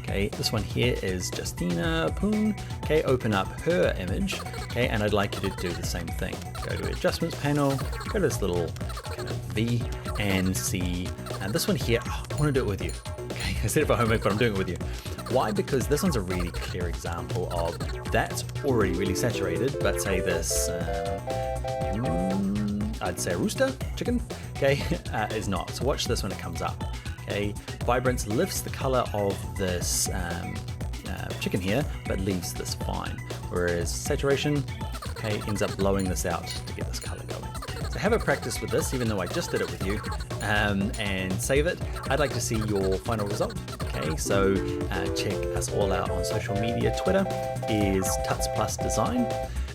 Speaker 3: Okay, this one here is Justina Poon. Okay, open up her image, okay, and I'd like you to do the same thing. Go to Adjustments panel, go to this little kind of V, and see, and this one here, I want to do it with you. Okay, I said it for homework, but I'm doing it with you. Why? Because this one's a really clear example of that's already really saturated, but say this, I'd say rooster, chicken, okay, is not. So watch this when it comes up. Okay, vibrance lifts the color of this chicken here, but leaves this fine. Whereas saturation, okay, ends up blowing this out to get this color going. So have a practice with this, even though I just did it with you, and save it. I'd like to see your final result. Okay, so check us all out on social media. Twitter is tuts+design.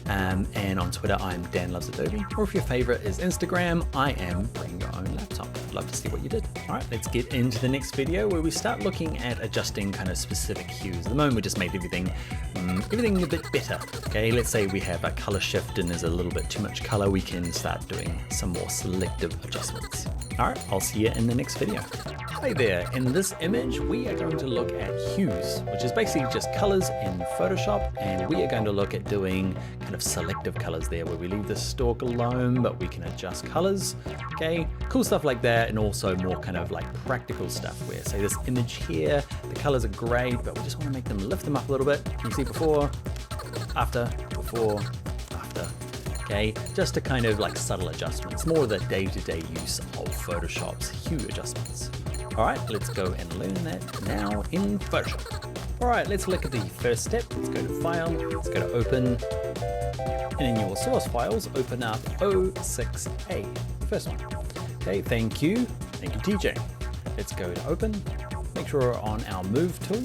Speaker 3: And on Twitter, I'm Dan Loves Adobe. Or if your favorite is Instagram, I am Bring Your Own Laptop. I'd love to see what you did. All right, let's get into the next video where we start looking at adjusting kind of specific hues. At the moment, we just made everything a bit better. Okay, let's say we have a color shift and there's a little bit too much color. We can start doing some more selective adjustments. All right, I'll see you in the next video. Hi there, in this image, we are going to look at hues, which is basically just colors in Photoshop, and we are going to look at doing kind of selective colors there, where we leave the stalk alone, but we can adjust colors, okay? Cool stuff like that, and also more kind of like practical stuff, where say this image here, the colors are great, but we just want to make them, lift them up a little bit. Can you see before, after, okay? Just to kind of like subtle adjustments, more of the day-to-day use of Photoshop's hue adjustments. All right, let's go and learn that now in Photoshop. All right, let's look at the first step. Let's go to File, let's go to Open, and in your source files, open up 06A, the first one. Okay, thank you TJ. Let's go to Open, make sure we're on our Move tool,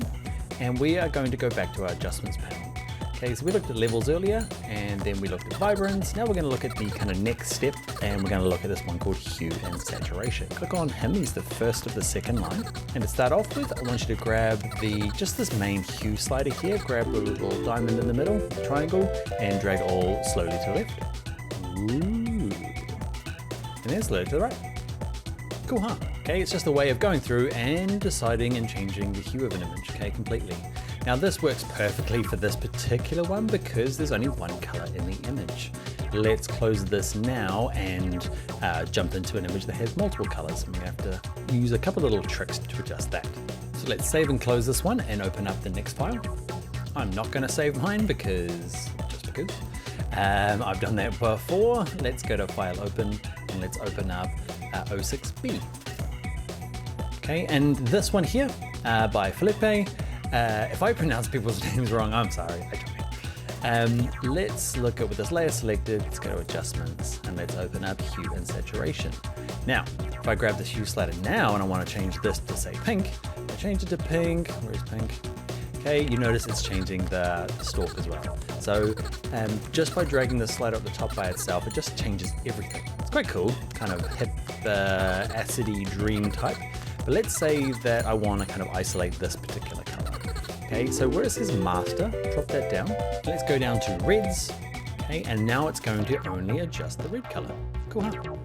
Speaker 3: and we are going to go back to our Adjustments panel. Okay, so we looked at levels earlier, and then we looked at vibrance. Now we're going to look at the kind of next step, and we're going to look at this one called hue and saturation. Click on him, he's the first of the second line. And to start off with, I want you to grab just this main hue slider here, grab the little diamond in the middle, triangle, and drag all slowly to the left. Ooh. And then slowly to the right. Cool, huh? Okay, it's just a way of going through and deciding and changing the hue of an image, okay, completely. Now this works perfectly for this particular one because there's only one color in the image. Let's close this now and jump into an image that has multiple colors. And we have to use a couple of little tricks to adjust that. So let's save and close this one and open up the next file. I'm not going to save mine just because. I've done that before. Let's go to File Open and let's open up 06B. Okay, and this one here by Felipe. If I pronounce people's names wrong, I'm sorry. I don't. Let's look at with this layer selected. Let's go to Adjustments and let's open up Hue and Saturation. Now, if I grab this hue slider now and I want to change this to say pink, I change it to pink. Where's pink? Okay, you notice it's changing the stalk as well. So just by dragging the slider up the top by itself, it just changes everything. It's quite cool, kind of hip, acidy dream type. But let's say that I want to kind of isolate this particular color. Okay, so where it says master, drop that down. Let's go down to reds. Okay, and now it's going to only adjust the red color. Cool, huh?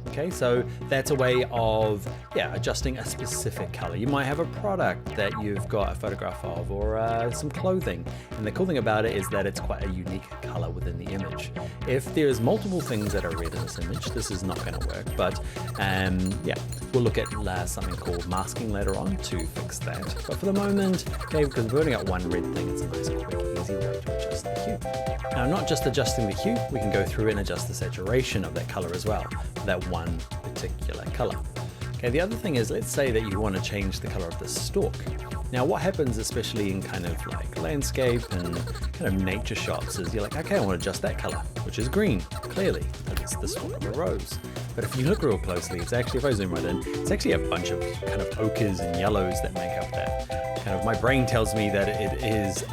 Speaker 3: Okay, so that's a way of adjusting a specific color. You might have a product that you've got a photograph of or some clothing. And the cool thing about it is that it's quite a unique color within the image. If there's multiple things that are red in this image, this is not going to work. But we'll look at something called masking later on to fix that. But for the moment, okay, because we've only got one red thing, it's a nice, quick, easy way to adjust the hue. Now, not just adjusting the hue, we can go through and adjust the saturation of that color as well, for that one particular color. Okay, the other thing is, let's say that you want to change the color of the stalk. Now, what happens, especially in kind of like landscape and kind of nature shots, is you're like, okay, I want to adjust that color, which is green, clearly, because it's the stalk of a rose. But if you look real closely, it's actually, if I zoom right in, it's actually a bunch of kind of ochres and yellows that make up that. Kind of my brain tells me that it is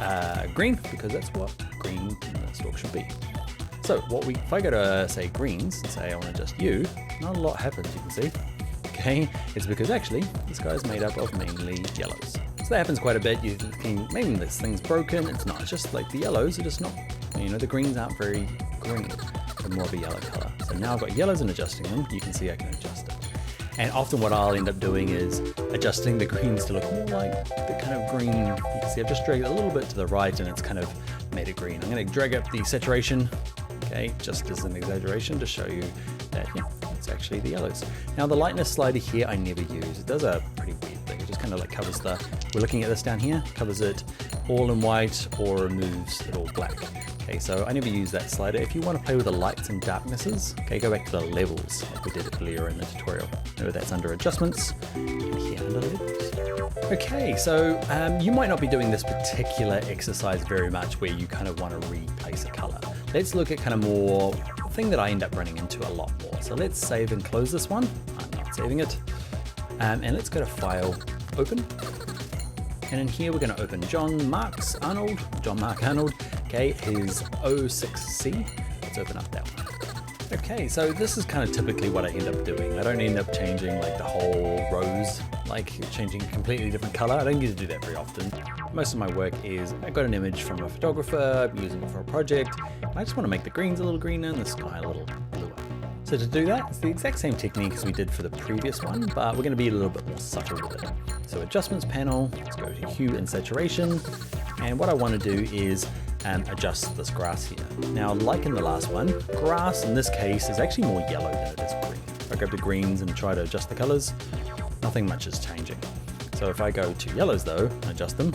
Speaker 3: green, because that's what green in the stalk should be. So if I go to say greens and say I want to adjust you, not a lot happens, you can see. Okay, it's because actually this guy is made up of mainly yellows. So that happens quite a bit. You think maybe this thing's broken. It's not. It's just like the yellows are just not, the greens aren't very green. They're more of a yellow color. So now I've got yellows and adjusting them. You can see I can adjust it. And often what I'll end up doing is adjusting the greens to look more like the kind of green. You can see I've just dragged it a little bit to the right and it's kind of made it green. I'm going to drag up the saturation, okay, just as an exaggeration to show you that, it's actually the yellows. Now the lightness slider here I never use. It does a pretty weird thing. It just kind of like covers we're looking at this down here, covers it all in white or removes it all black. Okay, so I never use that slider. If you want to play with the lights and darknesses, okay, go back to the levels like we did earlier in the tutorial. Remember that's under adjustments and here under levels. Okay, so you might not be doing this particular exercise very much where you kind of want to replace a color. Let's look at kind of more thing that I end up running into a lot more. So let's save and close this one. I'm not saving it. And let's go to File, Open. And in here, we're going to open John Mark Arnold, okay, his 06C. Let's open up that one. Okay, so this is kind of typically what I end up doing. I don't end up changing like the whole rose, like changing a completely different color. I don't get to do that very often. Most of my work is I got an image from a photographer, I'm using it for a project. I just want to make the greens a little greener and the sky a little bluer. So to do that, it's the exact same technique as we did for the previous one, but we're going to be a little bit more subtle with it. So Adjustments panel, let's go to Hue and Saturation. And what I want to do is adjust this grass here. Now, like in the last one, grass in this case is actually more yellow than it is green. If I grab the greens and try to adjust the colors, nothing much is changing. So if I go to yellows though, and adjust them,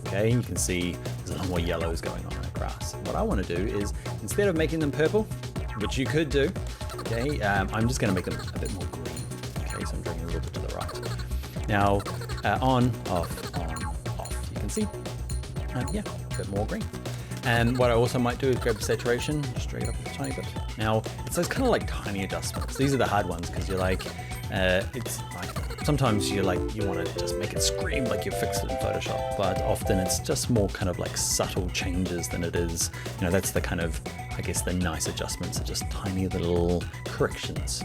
Speaker 3: okay, you can see there's a lot more yellows going on in the grass. What I want to do is, instead of making them purple, which you could do, okay, I'm just going to make them a bit more green. Okay, so I'm dragging a little bit to the right. Now, on, off, you can see, a bit more green. And what I also might do is grab the saturation, just drag it up a tiny bit. Now, it's those kind of like tiny adjustments. These are the hard ones because you're like, it's like, sometimes you want to just make it scream like you fixed it in Photoshop, but often it's just more kind of like subtle changes than it is, that's the kind of, I guess, the nice adjustments are just tiny little corrections.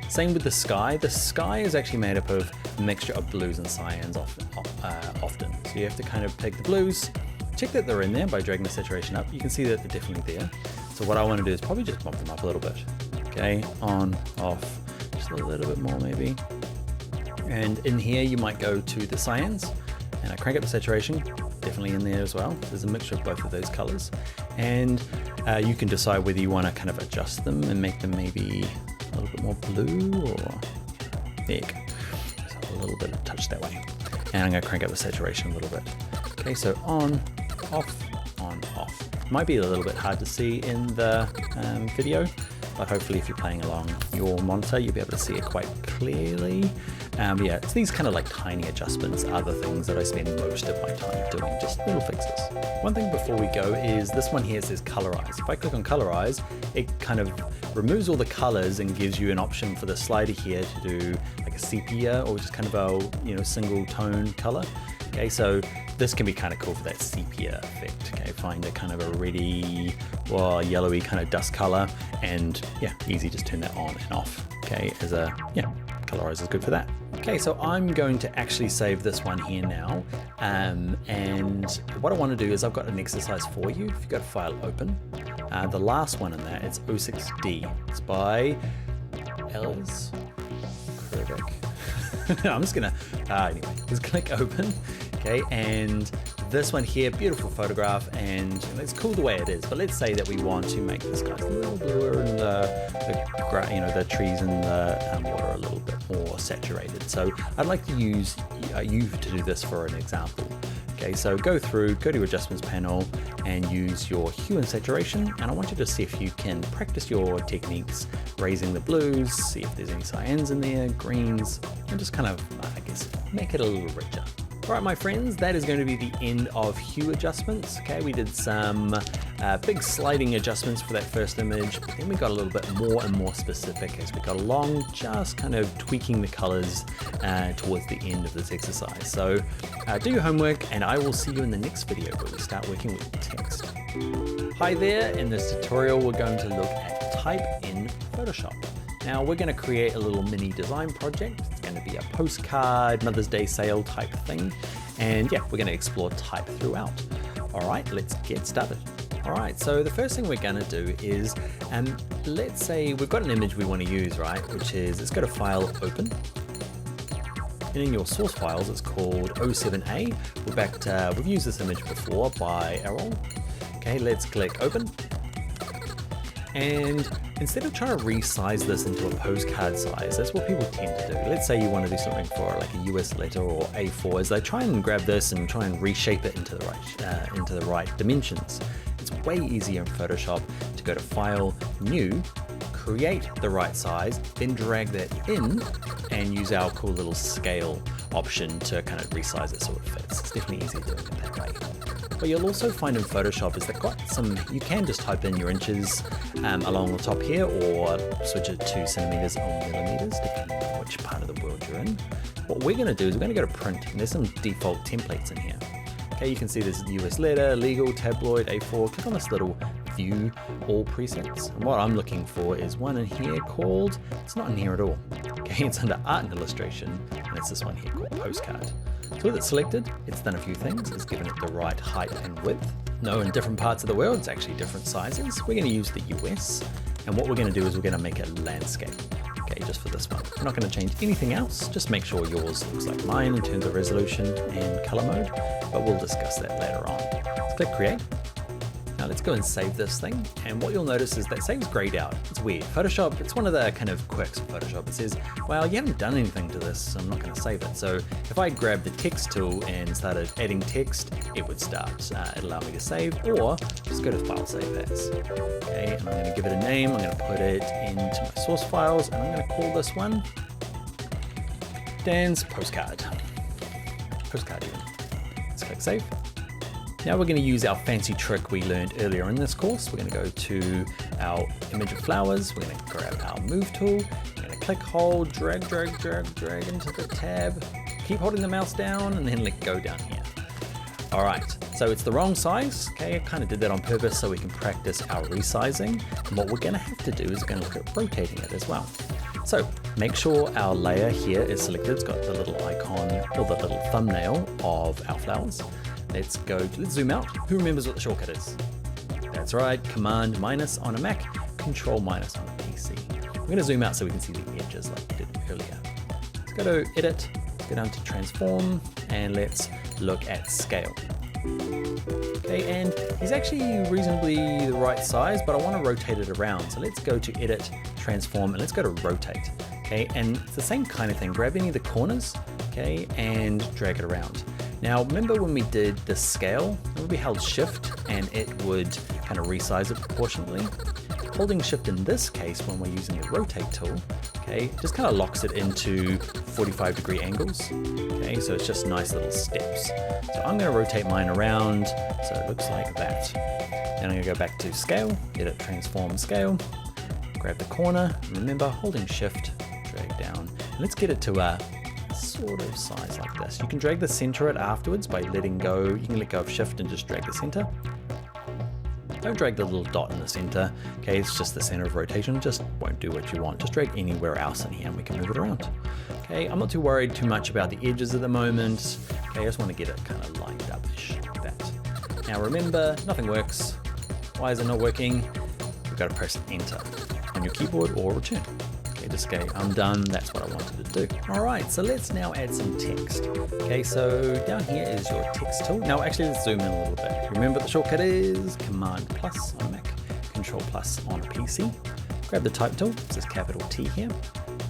Speaker 3: Same with the sky. The sky is actually made up of a mixture of blues and cyans often. So you have to kind of take the blues, check that they're in there by dragging the saturation up. You can see that they're definitely there. So what I want to do is probably just bump them up a little bit. Okay, on, off, just a little bit more maybe. And in here you might go to the cyans and I crank up the saturation, definitely in there as well. There's a mixture of both of those colors. And you can decide whether you want to kind of adjust them and make them maybe a little bit more blue, or there you go. So a little bit of touch that way. And I'm going to crank up the saturation a little bit. Okay, so on, off, on, off. Might be a little bit hard to see in the video, but hopefully if you're playing along your monitor, you'll be able to see it quite clearly. Yeah, it's these kind of like tiny adjustments are the things that I spend most of my time doing, just little fixes. One thing before we go is this one here says colorize. If I click on colorize, it kind of removes all the colors and gives you an option for the slider here to do like a sepia or just kind of a single tone color. Okay, so this can be kind of cool for that sepia effect. Okay, find a kind of a reddy or yellowy kind of dust color, and yeah, easy, just turn that on and off. Okay, as a colorize is good for that. Okay, so I'm going to actually save this one here now. And what I want to do is I've got an exercise for you. If you've got a file open, the last one in there, it's 06D. It's by Els Krivik. I'm just gonna, anyway, just click open. Okay, and this one here, beautiful photograph, and it's cool the way it is, but let's say that we want to make this guy a little bluer and the trees and the water a little bit more saturated. So I'd like to use you to do this for an example. Okay, so go to your adjustments panel and use your hue and saturation, and I want you to see if you can practice your techniques, raising the blues, see if there's any cyans in there, greens, and just kind of, I guess, make it a little richer. All right, my friends, that is going to be the end of hue adjustments. Okay, we did some big sliding adjustments for that first image, but then we got a little bit more and more specific as we got along, just kind of tweaking the colors towards the end of this exercise. So do your homework, and I will see you in the next video where we start working with text. Hi there, in this tutorial we're going to look at type in Photoshop. Now we're going to create a little mini design project. It's going to be a postcard, Mother's Day sale type thing. And yeah, we're going to explore type throughout. All right, let's get started. All right, so the first thing we're going to do is, let's say we've got an image we want to use, right? Which is, it's got a file open. And in your source files, it's called 07A. We've used this image before by Errol. Okay, let's click open. And instead of trying to resize this into a postcard size, that's what people tend to do. Let's say you want to do something for like a US letter or A4, is they try and grab this and try and reshape it into the right dimensions. It's way easier in Photoshop to go to File, New, create the right size, then drag that in and use our cool little scale option to kind of resize it so it fits. It's definitely easier doing it that way. What you'll also find in Photoshop is that you can just type in your inches along the top here, or switch it to centimeters or millimeters, depending on which part of the world you're in. What we're going to do is we're going to go to print, and there's some default templates in here. Okay, you can see there's US letter, legal, tabloid, A4. Click on this little view all presets. And what I'm looking for is one in here called, it's not in here at all. Okay, it's under art and illustration, and it's this one here called postcard. So with it selected, it's done a few things. It's given it the right height and width. No, in different parts of the world, it's actually different sizes. We're going to use the US, and what we're going to do is we're going to make it landscape. Okay, just for this one. We're not going to change anything else. Just make sure yours looks like mine in terms of resolution and color mode, but we'll discuss that later on. Let's click create. Now let's go and save this thing, and what you'll notice is that saves grayed out. It's weird. Photoshop, it's one of the kind of quirks of Photoshop. It says, well, you haven't done anything to this, so I'm not going to save it. So if I grab the text tool and started adding text, it would start. It'll allow me to save, or just go to File, Save As. Okay, and I'm going to give it a name. I'm going to put it into my source files, and I'm going to call this one Dan's Postcard. Postcard even. Let's click Save. Now we're going to use our fancy trick we learned earlier in this course. We're going to go to our image of flowers, we're going to grab our move tool, we're going to click, hold, drag into the tab, keep holding the mouse down, and then let go down here. All right, so it's the wrong size. Okay, I kind of did that on purpose so we can practice our resizing. And what we're going to have to do is going to look at rotating it as well. So make sure our layer here is selected. It's got the little icon or the little thumbnail of our flowers. Let's zoom out. Who remembers what the shortcut is? That's right, Command minus on a Mac, Control minus on a PC. We're going to zoom out so we can see the edges like we did earlier. Let's go to Edit, let's go down to Transform, and let's look at Scale. Okay, and he's actually reasonably the right size, but I want to rotate it around. So let's go to Edit, Transform, and let's go to Rotate. Okay, and it's the same kind of thing. Grab any of the corners, okay, and drag it around. Now, remember when we did the scale, we held Shift and it would kind of resize it proportionately. Holding Shift in this case, when we're using the Rotate tool, okay, just kind of locks it into 45-degree angles. Okay, so it's just nice little steps. So I'm going to rotate mine around, so it looks like that. Then I'm going to go back to Scale, Edit, Transform, Scale, grab the corner, and remember, holding Shift, drag down. And let's get it to a sort of size like this. You can drag the center it afterwards by letting go. You can let go of Shift and just drag the center. Don't drag the little dot in the center. Okay, it's just the center of rotation. Just won't do what you want. Just drag anywhere else in here and we can move it around. Okay, I'm not too worried too much about the edges at the moment. Okay, I just want to get it kind of lined up-ish like that. Now remember, nothing works. Why is it not working? You've got to press Enter on your keyboard or Return. Okay, just go, I'm done. That's what I wanted to do. All right, so let's now add some text. Okay, so down here is your text tool. Now, actually, let's zoom in a little bit. Remember the shortcut is Command plus on Mac, Control plus on PC. Grab the type tool. This is capital T here.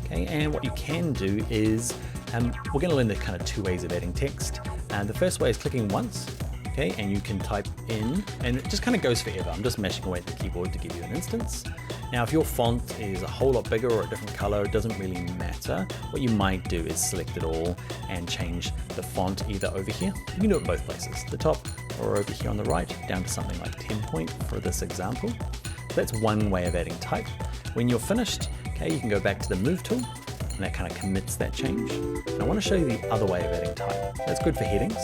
Speaker 3: Okay, and what you can do is, we're going to learn the kind of two ways of adding text. The first way is clicking once. Okay, and you can type in, and it just kind of goes forever. I'm just mashing away at the keyboard to give you an instance. Now, if your font is a whole lot bigger or a different color, it doesn't really matter. What you might do is select it all and change the font either over here. You can do it both places, the top or over here on the right, down to something like 10 point for this example. So that's one way of adding type. When you're finished, okay, you can go back to the Move tool, and that kind of commits that change. And I want to show you the other way of adding type. That's good for headings.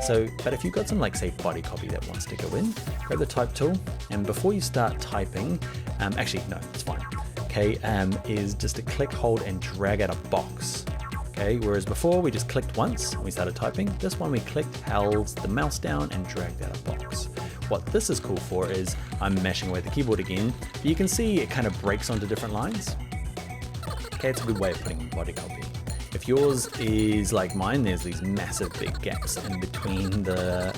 Speaker 3: So, but if you've got some like say body copy that wants to go in, grab the type tool, and before you start typing, actually no, it's fine. Okay, is just to click, hold, and drag out a box. Okay, whereas before we just clicked once and we started typing. This one we clicked, held the mouse down, and dragged out a box. What this is cool for is I'm mashing away at the keyboard again, but you can see it kind of breaks onto different lines. Okay, it's a good way of putting body copy. If yours is like mine, there's these massive big gaps in between the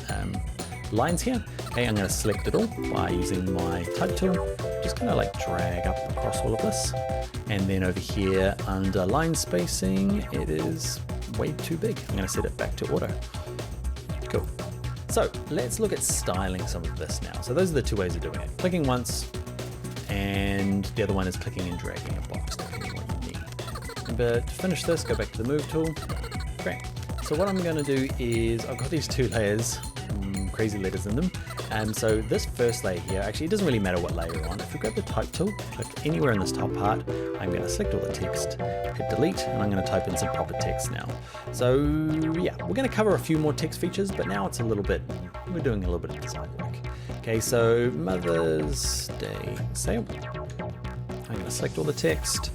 Speaker 3: lines here. Okay, I'm going to select it all by using my type tool. Just kind of like drag up across all of this. And then over here under line spacing, it is way too big. I'm going to set it back to auto. Cool. So let's look at styling some of this now. So those are the two ways of doing it. Clicking once, and the other one is clicking and dragging a box. But to finish this, go back to the Move tool. Great. So what I'm going to do is, I've got these two layers, crazy letters in them. And so this first layer here, actually it doesn't really matter what layer you're on. If you grab the type tool, click anywhere in this top part, I'm going to select all the text, hit delete, and I'm going to type in some proper text now. So yeah, we're going to cover a few more text features, but now it's a little bit, we're doing a little bit of design work. Okay, so Mother's Day sale. I'm going to select all the text.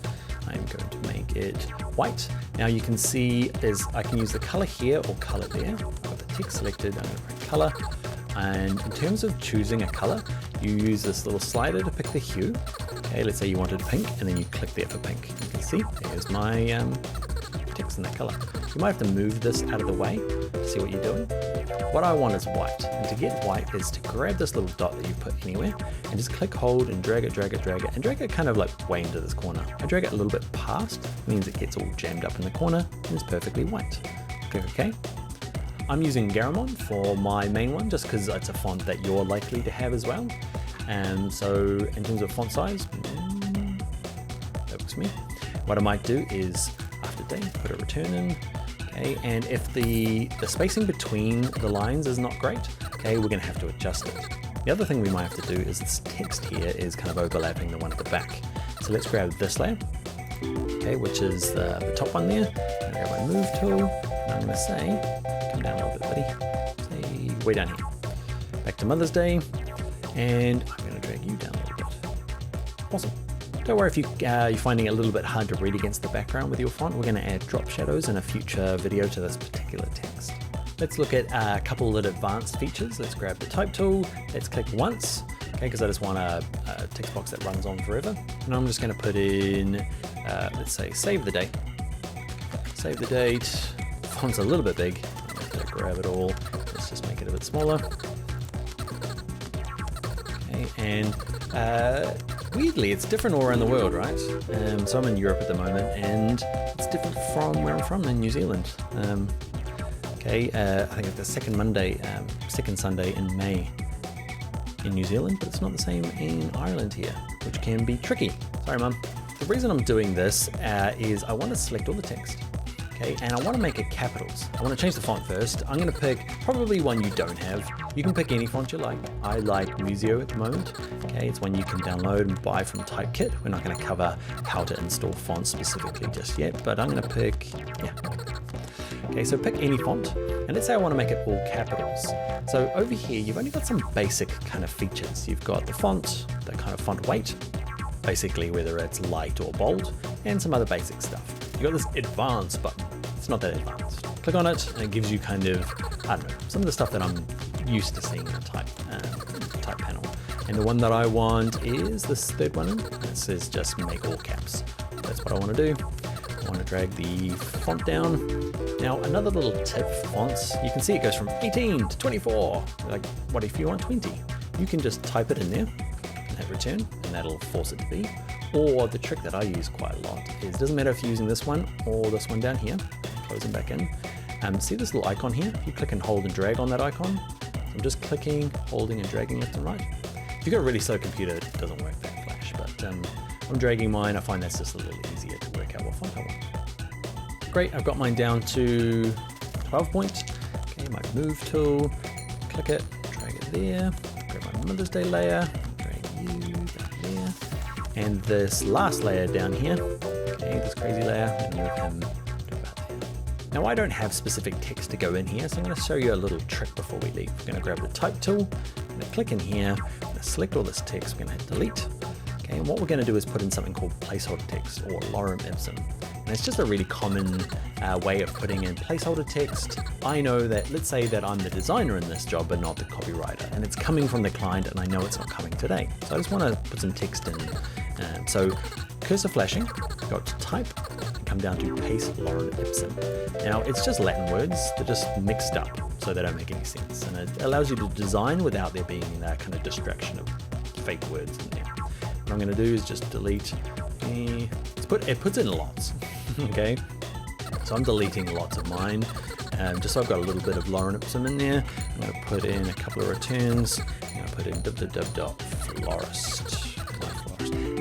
Speaker 3: I'm going to make it white. Now you can see I can use the color here or color there. I've got the text selected, I'm going to press color. And in terms of choosing a color, you use this little slider to pick the hue. Okay, let's say you wanted pink, and then you click there for pink. You can see, there's my text in that color. You might have to move this out of the way to see what you're doing. What I want is white, and to get white is to grab this little dot that you put anywhere and just click, hold, and drag it, and drag it kind of like way into this corner. I drag it a little bit past, means it gets all jammed up in the corner and it's perfectly white. Click OK. I'm using Garamond for my main one just because it's a font that you're likely to have as well. And so in terms of font size, that works for me. What I might do is after day, put a return in. Okay, and if the spacing between the lines is not great, okay, we're going to have to adjust it. The other thing we might have to do is this text here is kind of overlapping the one at the back. So let's grab this layer, okay, which is the top one there. I'm gonna grab my move tool, and I'm gonna say, come down a little bit, buddy. Say, way down here. Back to Mother's Day, and I'm gonna drag you down a little bit. Awesome. Don't worry if you're finding it a little bit hard to read against the background with your font. We're gonna add drop shadows in a future video to this particular text. Let's look at a couple of advanced features. Let's grab the type tool. Let's click once, okay, because I just want a text box that runs on forever. And I'm just going to put in, let's say, save the date. Save the date. Font's a little bit big. I'm going to grab it all. Let's just make it a bit smaller. Okay, and weirdly, it's different all around the world, right? So I'm in Europe at the moment, and it's different from where I'm from in New Zealand. Okay, I think it's the second Sunday in May in New Zealand, but it's not the same in Ireland here, which can be tricky. Sorry, Mum. The reason I'm doing this is I want to select all the text, okay, and I want to make it capitals. I want to change the font first. I'm going to pick probably one you don't have. You can pick any font you like. I like Museo at the moment. Okay, it's one you can download and buy from Typekit. We're not going to cover how to install fonts specifically just yet, but I'm going to pick, yeah. Okay, so pick any font, and let's say I want to make it all capitals. So over here, you've only got some basic kind of features. You've got the font, the kind of font weight, basically whether it's light or bold, and some other basic stuff. You've got this advanced button. It's not that advanced. Click on it, and it gives you kind of, I don't know, some of the stuff that I'm used to seeing in a type panel. And the one that I want is this third one. It says just make all caps. That's what I want to do. I want to drag the font down. Now, another little tip for fonts, you can see it goes from 18 to 24. Like, what if you want 20? You can just type it in there and hit return, and that'll force it to be. Or the trick that I use quite a lot is, it doesn't matter if you're using this one or this one down here, close them back in. See this little icon here? You click and hold and drag on that icon. So I'm just clicking, holding and dragging left and right. If you've got a really slow computer, it doesn't work that flash, but I'm dragging mine. I find that's just a little easier to work out what font I want. Great, I've got mine down to 12 points. Okay, my move tool, click it, drag it there, grab my Mother's Day layer, drag you back there, and this last layer down here, okay, this crazy layer, I'm gonna move him to about there. Now I don't have specific text to go in here, so I'm gonna show you a little trick before we leave. We're gonna grab the type tool, I'm gonna click in here, I'm gonna select all this text, we're gonna hit delete. Okay, and what we're going to do is put in something called placeholder text, or lorem ipsum. And it's just a really common way of putting in placeholder text. I know that, let's say that I'm the designer in this job, but not the copywriter, and it's coming from the client, and I know it's not coming today. So I just want to put some text in. So cursor flashing, go to type, and come down to paste lorem ipsum. Now it's just Latin words, they're just mixed up, so they don't make any sense. And it allows you to design without there being that kind of distraction of fake words in there. What I'm going to do is just delete. It puts in lots. Okay, so I'm deleting lots of mine, just so I've got a little bit of lorem ipsum in there. I'm going to put in a couple of returns. I'm going to put in www.florist.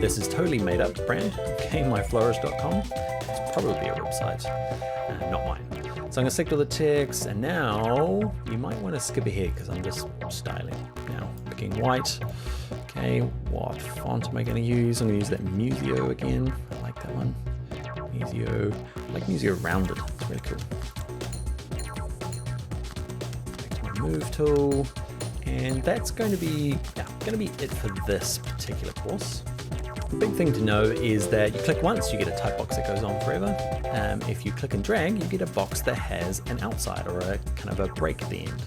Speaker 3: This is totally made up brand. Okay, myflorist.com. It's probably a website, not mine. So I'm going to select all the text, and now you might want to skip ahead because I'm just styling. Now picking white. Okay, what font am I going to use? I'm going to use that Museo again. I like that one. Museo. I like Museo rounded. It's really cool. Back to my move tool, and that's going to be it for this particular course. The big thing to know is that you click once, you get a type box that goes on forever. If you click and drag, you get a box that has an outside or a kind of a break at the end.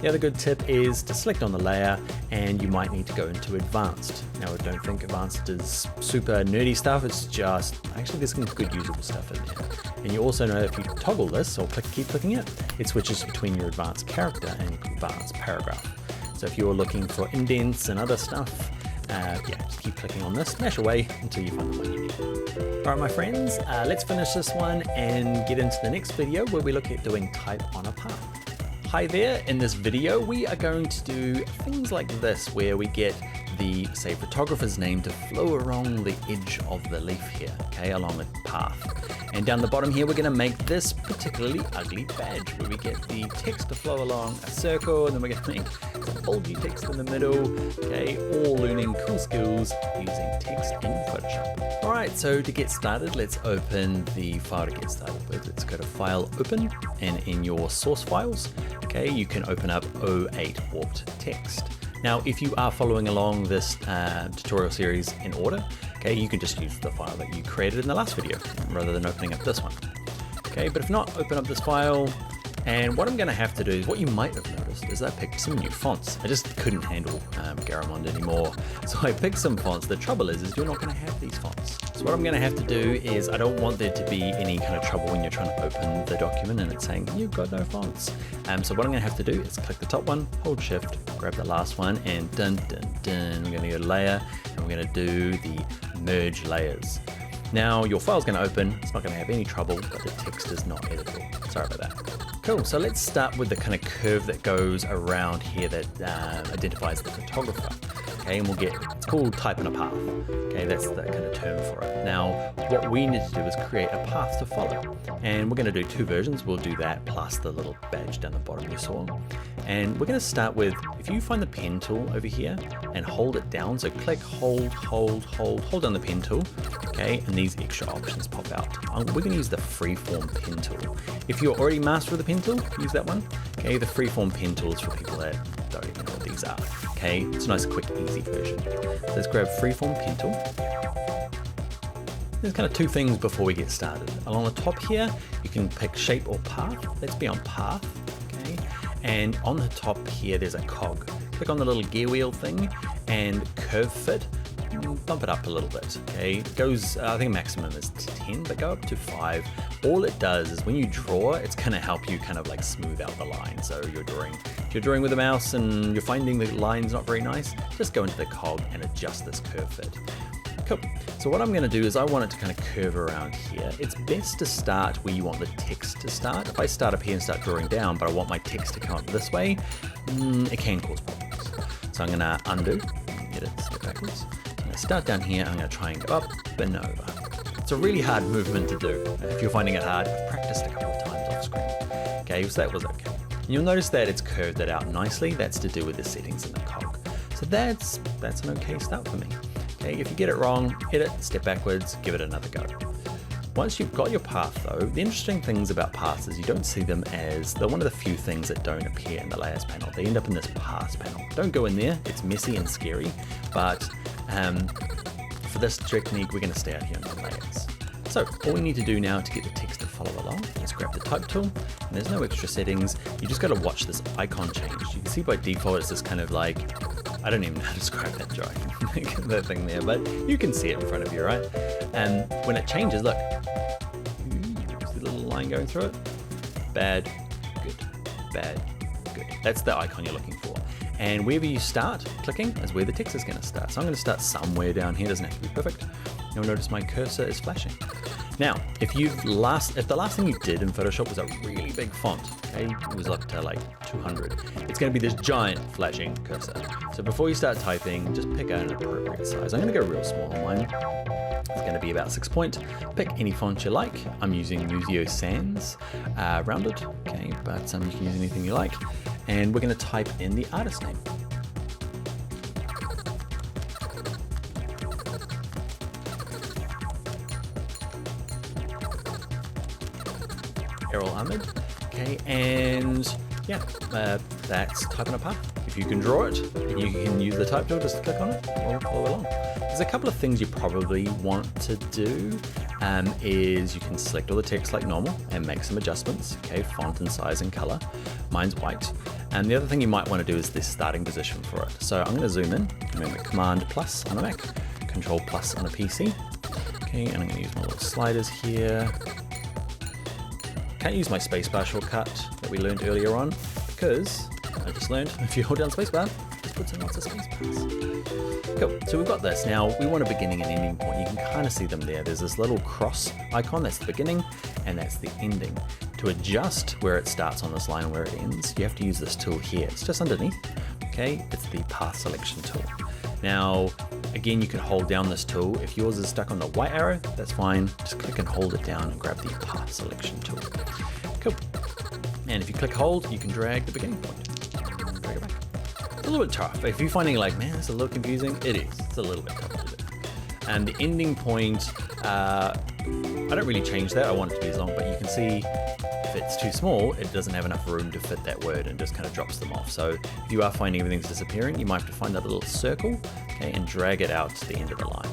Speaker 3: The other good tip is to select on the layer, and you might need to go into advanced. Now, I don't think advanced is super nerdy stuff. It's just, actually there's some good usable stuff in there. And you also know if you toggle this or keep clicking it, it switches between your advanced character and advanced paragraph. So if you're looking for indents and other stuff, just keep clicking on this, smash away until you find the one you need. All right, my friends, let's finish this one and get into the next video where we look at doing type on a path. Hi there, in this video we are going to do things like this where we get the, say, photographer's name to flow along the edge of the leaf here, okay, along a path. And down the bottom here, we're going to make this particularly ugly badge where we get the text to flow along a circle, and then we're going to make some bulgy text in the middle, okay, all learning cool skills using text in Photoshop. All right, so to get started, let's open the file to get started with. Let's go to File, Open, and in your source files, okay, you can open up 08 warped text. Now, if you are following along this tutorial series in order, okay, you can just use the file that you created in the last video rather than opening up this one. Okay, but if not, open up this file. And what I'm going to have to do is, what you might have noticed is I picked some new fonts. I just couldn't handle Garamond anymore. So I picked some fonts. The trouble is you're not going to have these fonts. So what I'm going to have to do is, I don't want there to be any kind of trouble when you're trying to open the document and it's saying you've got no fonts. So what I'm going to have to do is click the top one, hold shift, grab the last one, and dun dun dun, we're going to go to layer, and we're going to do the merge layers. Now your file's going to open, it's not going to have any trouble, but the text is not editable. Sorry about that. Cool, so let's start with the kind of curve that goes around here that identifies the photographer. Okay, and we'll get, it's called type in a path. Okay, that's the kind of term for it. Now, what we need to do is create a path to follow. And we're going to do two versions. We'll do that plus the little badge down the bottom you saw. And we're going to start with, if you find the pen tool over here and hold it down, so click, hold down the pen tool, okay, and these extra options pop out. We're going to use the freeform pen tool. If you're already master of the pen tool, use that one. Okay, the freeform pen tool is for people that don't even know what these are. Okay, it's a nice, quick, easy version. So let's grab freeform pen tool. There's kind of two things before we get started. Along the top here, you can pick shape or path. Let's be on path, okay? And on the top here, there's a cog. Click on the little gear wheel thing and curve fit. Bump it up a little bit, okay? It goes, I think maximum is 10, but go up to 5. All it does is when you draw, it's gonna help you kind of like smooth out the line. So if you're drawing with a mouse and you're finding the line's not very nice, just go into the cog and adjust this curve fit. Cool. So what I'm gonna do is I want it to kind of curve around here. It's best to start where you want the text to start. If I start up here and start drawing down, but I want my text to come up this way, it can cause problems. So I'm gonna undo, get it, step backwards. Start down here, I'm going to try and go up and over. It's a really hard movement to do. If you're finding it hard, I've practiced a couple of times off screen. Okay, so that was okay. And you'll notice that it's curved it out nicely. That's to do with the settings in the cog. So that's an okay start for me. Okay, if you get it wrong, hit it, step backwards, give it another go. Once you've got your path though, the interesting things about paths is you don't see them as, they're one of the few things that don't appear in the layers panel. They end up in this paths panel. Don't go in there, it's messy and scary, but for this technique, we're going to stay out here in the layers. So all we need to do now to get the text to follow along is grab the type tool, and there's no extra settings. You just got to watch this icon change. You can see by default it's this kind of like, I don't even know how to describe that drawing, that thing there, but you can see it in front of you, right? And when it changes, look, see the little line going through it? Bad, good, bad, good. That's the icon you're looking for. And wherever you start clicking is where the text is going to start. So I'm going to start somewhere down here, doesn't have to be perfect. You'll notice my cursor is flashing. Now, if the last thing you did in Photoshop was a really big font, okay, it was up to like 200, it's going to be this giant flashing cursor. So before you start typing, just pick out an appropriate size. I'm going to go real small on mine. It's going to be about 6 point. Pick any font you like. I'm using Museo Sans rounded, okay, but you can use anything you like. And we're going to type in the artist name. Errol Ahmed. Okay, and yeah, that's type in a path. If you can draw it, and you can use the type tool, just click on it or follow along. There's a couple of things you probably want to do. Is you can select all the text like normal and make some adjustments, okay, font and size and color. Mine's white. And the other thing you might want to do is this starting position for it. So I'm going to zoom in, remember Command plus on a Mac, Control plus on a PC. Okay, and I'm going to use my little sliders here. Can't use my spacebar shortcut that we learned earlier on because I just learned if you hold down spacebar, it puts in lots of spacebars. Cool, so we've got this. Now we want a beginning and ending point. You can kind of see them there. There's this little cross icon, that's the beginning, and that's the ending. To adjust where it starts on this line and where it ends, you have to use this tool here. It's just underneath, okay? It's the path selection tool. Now, again, you can hold down this tool. If yours is stuck on the white arrow, that's fine. Just click and hold it down and grab the path selection tool. Cool. And if you click hold, you can drag the beginning point. And drag it back. It's a little bit tough. If you're finding like, man, this is a little confusing, it is. It's a little bit tough to do. And the ending point, I don't really change that. I want it to be as long, but you can see if it's too small, it doesn't have enough room to fit that word and just kind of drops them off. So if you are finding everything's disappearing, you might have to find that little circle, okay, and drag it out to the end of the line.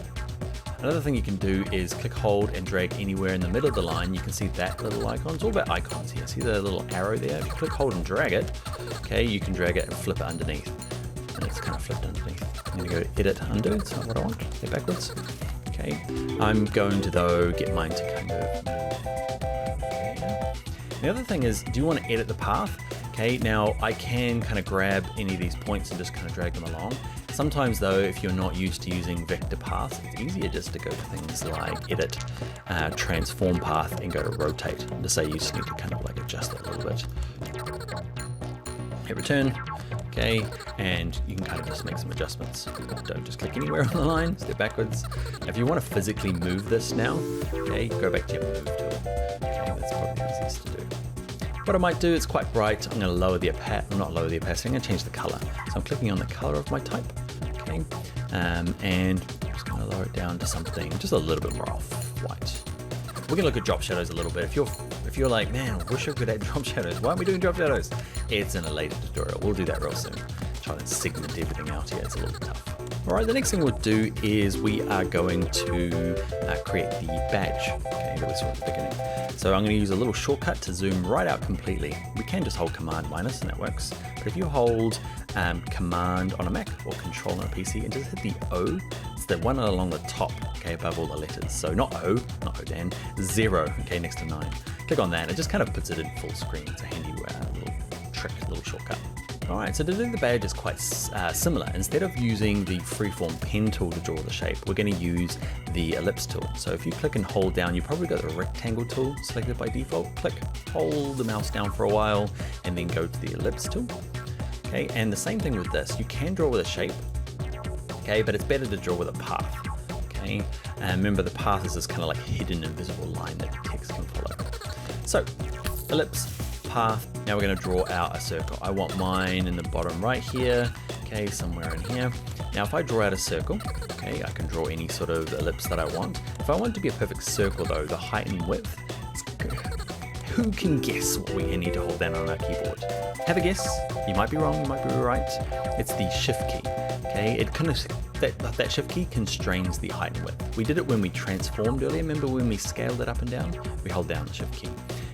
Speaker 3: Another thing you can do is click, hold, and drag anywhere in the middle of the line. You can see that little icon. It's all about icons here. See the little arrow there? If you click, hold, and drag it, okay, you can drag it and flip it underneath. And it's kind of flipped underneath. I'm going to go edit, undo. It's not what I want. Go backwards. Okay. I'm going to, though, get mine to kind of move. Okay. The other thing is, do you want to edit the path? Okay, now I can kind of grab any of these points and just kind of drag them along. Sometimes though, if you're not used to using vector paths, it's easier just to go to things like edit, transform path, and go to rotate. And to say you just need to kind of like adjust it a little bit. Hit return, okay, and you can kind of just make some adjustments. Don't just click anywhere on the line, step backwards. If you want to physically move this now, okay, go back to your move tool. Okay, that's probably the easiest to do. What I might do, it's quite bright. I'm going to lower the opacity, not lower the opacity, I'm going to change the color. So I'm clicking on the color of my type, okay, and I'm just going to lower it down to something just a little bit more off-white. We're going to look at drop shadows a little bit. If you're like, man, I wish I could add drop shadows. Why aren't we doing drop shadows? It's in a later tutorial. We'll do that real soon. Try to segment everything out here. It's a little tough. All right, the next thing we'll do is we are going to create the badge, okay, that we saw at the beginning. So I'm going to use a little shortcut to zoom right out completely. We can just hold Command minus and that works. But if you hold Command on a Mac or Control on a PC and just hit the O, it's the one along the top, okay, above all the letters. So not O, Dan, 0, okay, next to 9. Click on that. It just kind of puts it in full screen. It's a handy little trick, little shortcut. All right, so to do the badge is quite similar. Instead of using the freeform pen tool to draw the shape, we're going to use the ellipse tool. So if you click and hold down, you probably got the rectangle tool selected by default. Click, hold the mouse down for a while, and then go to the ellipse tool. Okay, and the same thing with this. You can draw with a shape, okay, but it's better to draw with a path. Okay, and remember the path is this kind of like hidden invisible line that the text can follow. So, ellipse, path. Now we're going to draw out a circle. I want mine in the bottom right here, okay, somewhere in here. Now if I draw out a circle, okay, I can draw any sort of ellipse that I want. If I want it to be a perfect circle though, the height and width, who can guess what we need to hold down on our keyboard? Have a guess. You might be wrong, you might be right. It's the shift key, okay? It kind of, that shift key constrains the height and width. We did it when we transformed earlier. Remember when we scaled it up and down? We hold down the shift key.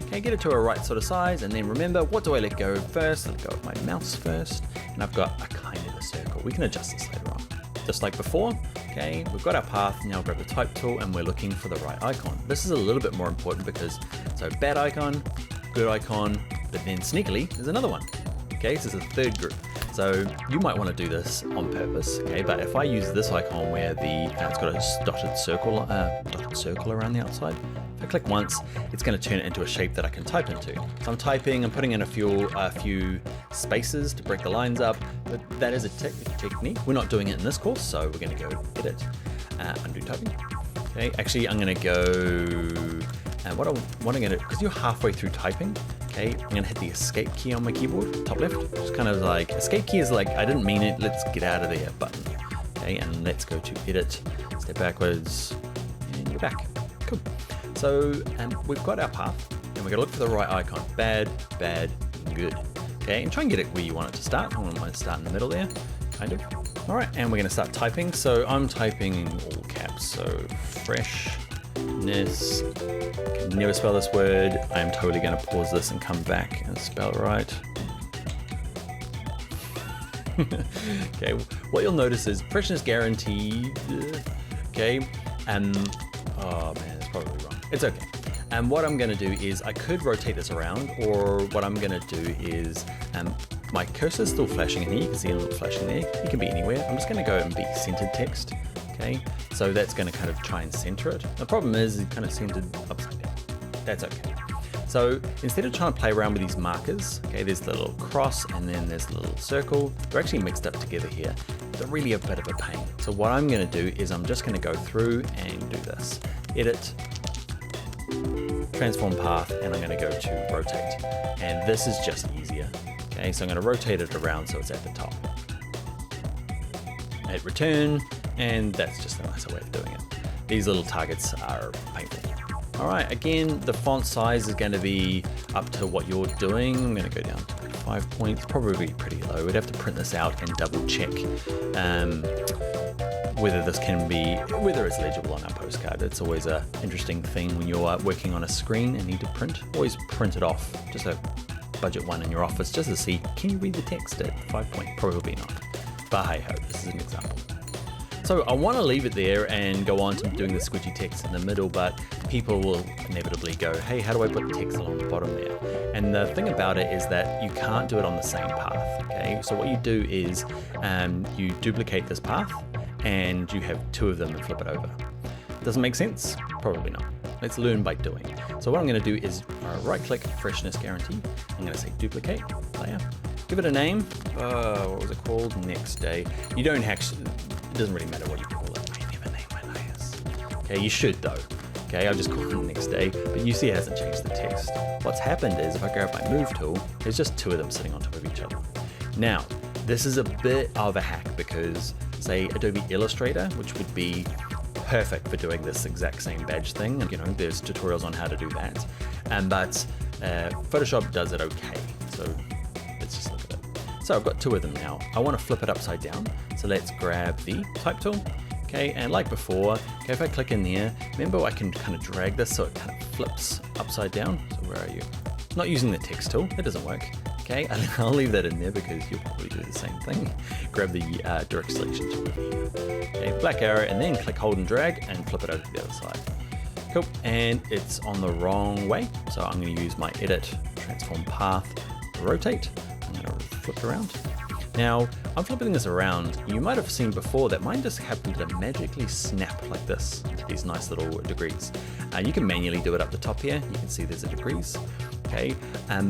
Speaker 3: Okay, get it to a right sort of size, and then remember, what do I let go first? Let go of my mouse first, and I've got a kind of a circle. We can adjust this later on. Just like before, okay, we've got our path, now grab the type tool, and we're looking for the right icon. This is a little bit more important because, so bad icon, good icon, but then sneakily, there's another one. Okay, so this is a third group. So you might want to do this on purpose, okay, but if I use this icon where it's got a dotted circle around the outside, if I click once, it's going to turn it into a shape that I can type into. So I'm typing, I'm putting in a few spaces to break the lines up, but that is a technique. We're not doing it in this course, so we're going to go edit, undo typing. Okay, actually I'm going to go, what I'm going to do, because you're halfway through typing, okay, I'm going to hit the escape key on my keyboard, top left. It's kind of like, escape key is like, I didn't mean it, let's get out of there button. Okay, and let's go to edit, step backwards, and you're back. Cool. So we've got our path, and we're going to look for the right icon. Bad, bad, good. Okay, and try and get it where you want it to start. I want mine to start in the middle there, kind of. All right, and we're going to start typing. So I'm typing in all caps. So freshness. Can never spell this word. I am totally going to pause this and come back and spell it right. Okay, what you'll notice is freshness guaranteed. Okay, oh man, that's probably wrong. It's okay. And what I'm going to do is I could rotate this around, or what I'm going to do is my cursor's still flashing in here. You can see a little flashing there. It can be anywhere. I'm just going to go and be centered text. Okay, so that's going to kind of try and center it. The problem is it kind of centered upside down. That's okay. So instead of trying to play around with these markers, okay, there's the little cross and then there's the little circle. They're actually mixed up together here. they're really a bit of a pain. So what I'm going to do is I'm just going to go through and do this. Edit, transform path, and I'm going to go to rotate. And this is just easier. Okay, so I'm going to rotate it around so it's at the top. Hit return, and that's just a nicer way of doing it. These little targets are painful. All right, again, the font size is going to be up to what you're doing. I'm going to go down to 5 points, probably pretty low. We'd have to print this out and double check whether it's legible on our postcard. It's always an interesting thing when you're working on a screen and need to print. Always print it off, just a budget one in your office, just to see, can you read the text at 5 point? Probably not. But hey ho, this is an example. So I want to leave it there and go on to doing the squidgy text in the middle, but people will inevitably go, hey, how do I put text along the bottom there? And the thing about it is that you can't do it on the same path, okay? So what you do is you duplicate this path and you have two of them and flip it over. Doesn't make sense? Probably not. Let's learn by doing. So what I'm going to do is right click, freshness guarantee. I'm going to say duplicate layer. Give it a name. What was it called? Next day. You don't actually, it doesn't really matter what you call it. I never name my layers. Okay, you should though. Okay, I'll just call it next day, but you see it hasn't changed the text. What's happened is if I grab my move tool, there's just two of them sitting on top of each other. Now, this is a bit of a hack because say Adobe Illustrator, which would be perfect for doing this exact same badge thing. You know, there's tutorials on how to do that. But Photoshop does it okay. So let's just look at it. So I've got two of them now. I want to flip it upside down. So let's grab the type tool. Okay, and like before, okay, if I click in there, remember I can kind of drag this so it kind of flips upside down. So where are you? Not using the text tool, it doesn't work. Okay, I'll leave that in there because you'll probably do the same thing. Grab the direct selection tool over here. Okay, black arrow, and then click, hold and drag and flip it over to the other side. Cool, and it's on the wrong way. So I'm gonna use my edit, transform path, rotate. I'm gonna flip around. Now, I'm flipping this around. You might have seen before that mine just happened to magically snap like this to these nice little degrees. You can manually do it up the top here. You can see there's a degrees. Okay,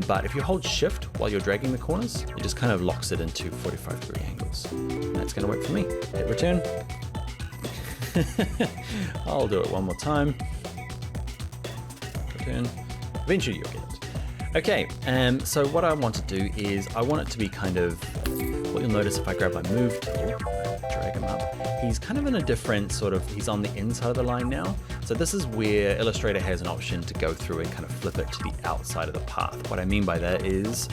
Speaker 3: but if you hold shift while you're dragging the corners, it just kind of locks it into 45-degree angles. And that's gonna work for me. Hit return. I'll do it one more time. Return. Eventually you'll get it. Okay, so what I want to do is I want it to be kind of, what you'll notice if I grab my move tool, drag him up, he's kind of in a different sort of, he's on the inside of the line now. So this is where Illustrator has an option to go through and kind of flip it to the outside of the path. What I mean by that is,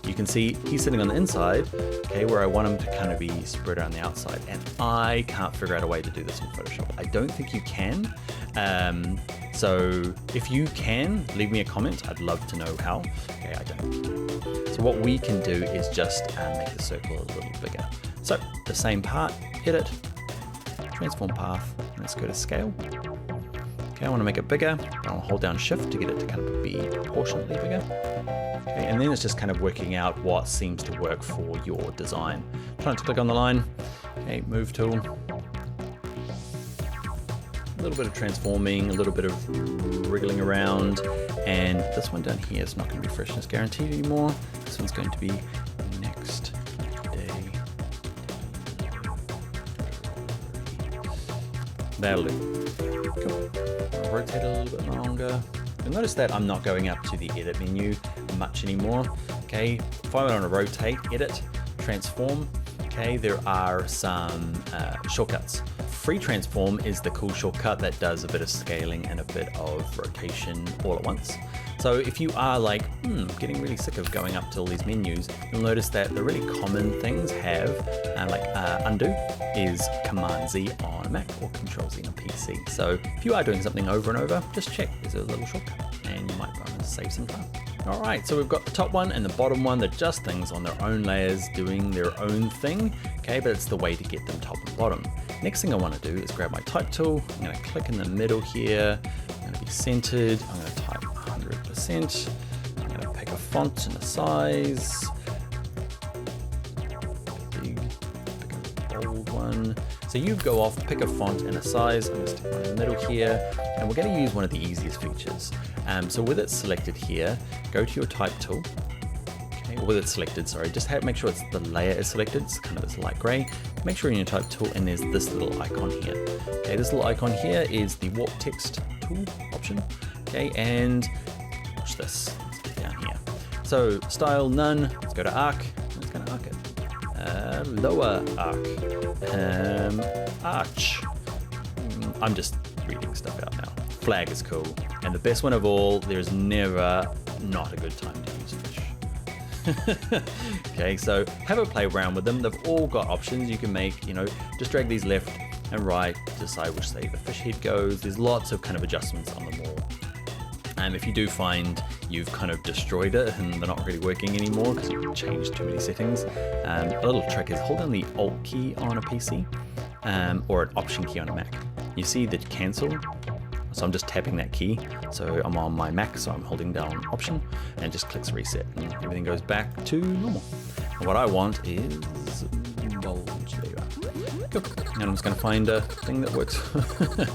Speaker 3: you can see he's sitting on the inside, okay, where I want him to kind of be spread around the outside. And I can't figure out a way to do this in Photoshop. I don't think you can. So if you can, leave me a comment. I'd love to know how. Okay, I don't. So what we can do is just make the circle a little bigger. So the same part, edit, transform path, let's go to scale. Okay, I want to make it bigger. I'll hold down shift to get it to kind of be proportionately bigger. Okay, and then it's just kind of working out what seems to work for your design. Trying to click on the line. Okay, move tool. A little bit of transforming, a little bit of wriggling around, and this one down here is not going to be freshness guaranteed anymore. This one's going to be next day. That'll do. Cool. I'll rotate a little bit longer. You'll notice that I'm not going up to the edit menu much anymore. Okay, if I want to rotate, edit, transform, okay, there are some shortcuts. Free transform is the cool shortcut that does a bit of scaling and a bit of rotation all at once. So if you are like, getting really sick of going up to all these menus, you'll notice that the really common things have, undo is Command Z on a Mac or Control Z on a PC. So if you are doing something over and over, just check, there's a little shortcut and you might want to save some time. All right, so we've got the top one and the bottom one. They're just things on their own layers doing their own thing, okay, but it's the way to get them top and bottom. Next thing I want to do is grab my type tool. I'm going to click in the middle here. I'm going to be centered. I'm going to type 100%. I'm going to pick a font and a size. Big, pick a bold one. So you go off, pick a font and a size. I'm going to stick one in the middle here. And we're going to use one of the easiest features. So with it selected here, go to your type tool. okay, with it selected, sorry, just make sure it's the layer is selected, it's kind of this light gray. Make sure you're in your type tool and there's this little icon here. Okay, this little icon here is the warp text tool option. Okay, and watch this, let's get down here. So style none, let's go to arc, let's kind of arc it. Lower arc, arch. I'm just reading stuff out now. Flag is cool. And the best one of all, there's never not a good time to use fish. Okay, so have a play around with them. They've all got options you can make, you know, just drag these left and right, decide which way the fish head goes. There's lots of kind of adjustments on them all. And if you do find you've kind of destroyed it and they're not really working anymore because you've changed too many settings, a little trick is hold down the Alt key on a PC or an Option key on a Mac. You see the cancel, so I'm just tapping that key. So I'm on my Mac, so I'm holding down Option and it just clicks reset and everything goes back to normal. And what I want is bulge, there you are. Cool. And I'm just gonna find a thing that works. That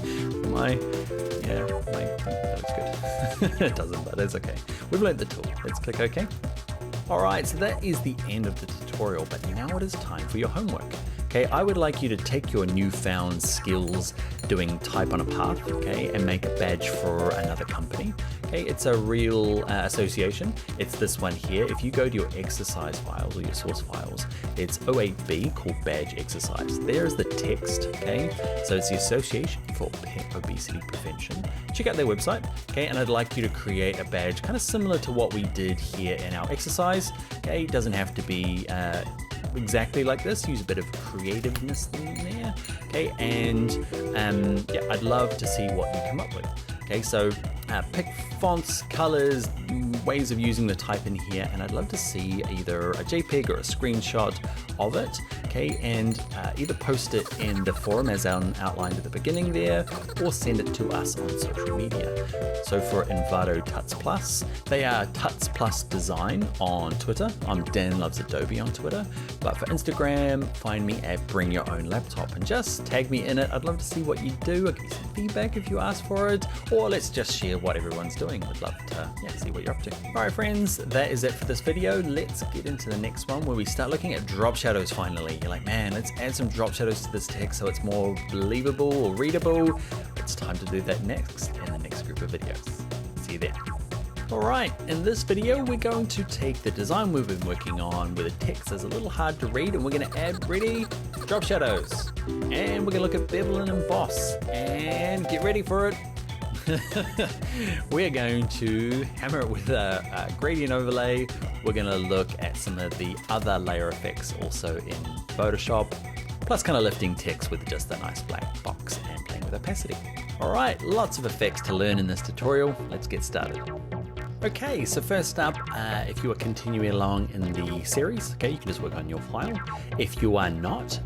Speaker 3: looks good. It doesn't, but it's okay. We've learned the tool. Let's click OK. All right, so that is the end of the tutorial, but now it is time for your homework. Okay, I would like you to take your newfound skills doing type on a path, okay, and make a badge for another company. Okay, it's a real association. It's this one here. If you go to your exercise files or your source files, it's 08B called badge exercise. There's the text, okay? So it's the Association for Pet Obesity Prevention. Check out their website, okay? And I'd like you to create a badge kind of similar to what we did here in our exercise, okay? It doesn't have to be exactly like this. Use a bit of creativeness in there, okay? And yeah, I'd love to see what you come up with. Okay, so pick fonts, colors, ways of using the type in here, and I'd love to see either a JPEG or a screenshot of it, okay, and either post it in the forum as outlined at the beginning there, or send it to us on social media. So for Envato Tuts Plus, they are Tuts Plus Design on Twitter. I'm Dan Loves Adobe on Twitter, but for Instagram, find me at Bring Your Own Laptop and just tag me in it. I'd love to see what you do. I'll give you some feedback if you ask for it, or let's just share what everyone's doing. I'd love to see what you're up to. All right, friends, that is it for this video. Let's get into the next one where we start looking at drop shadows finally. You're like, man, let's add some drop shadows to this text so it's more believable or readable. It's time to do that next in the next group of videos. See you there. All right, in this video, we're going to take the design we've been working on where the text is a little hard to read, and we're going to add ready drop shadows. And we're going to look at bevel and emboss, and get ready for it. We're going to hammer it with a gradient overlay. We're going to look at some of the other layer effects also in Photoshop, plus kind of lifting text with just a nice black box and playing with opacity. All right, lots of effects to learn in this tutorial. Let's get started. Okay, so first up, if you are continuing along in the series, okay, you can just work on your file. If you are not,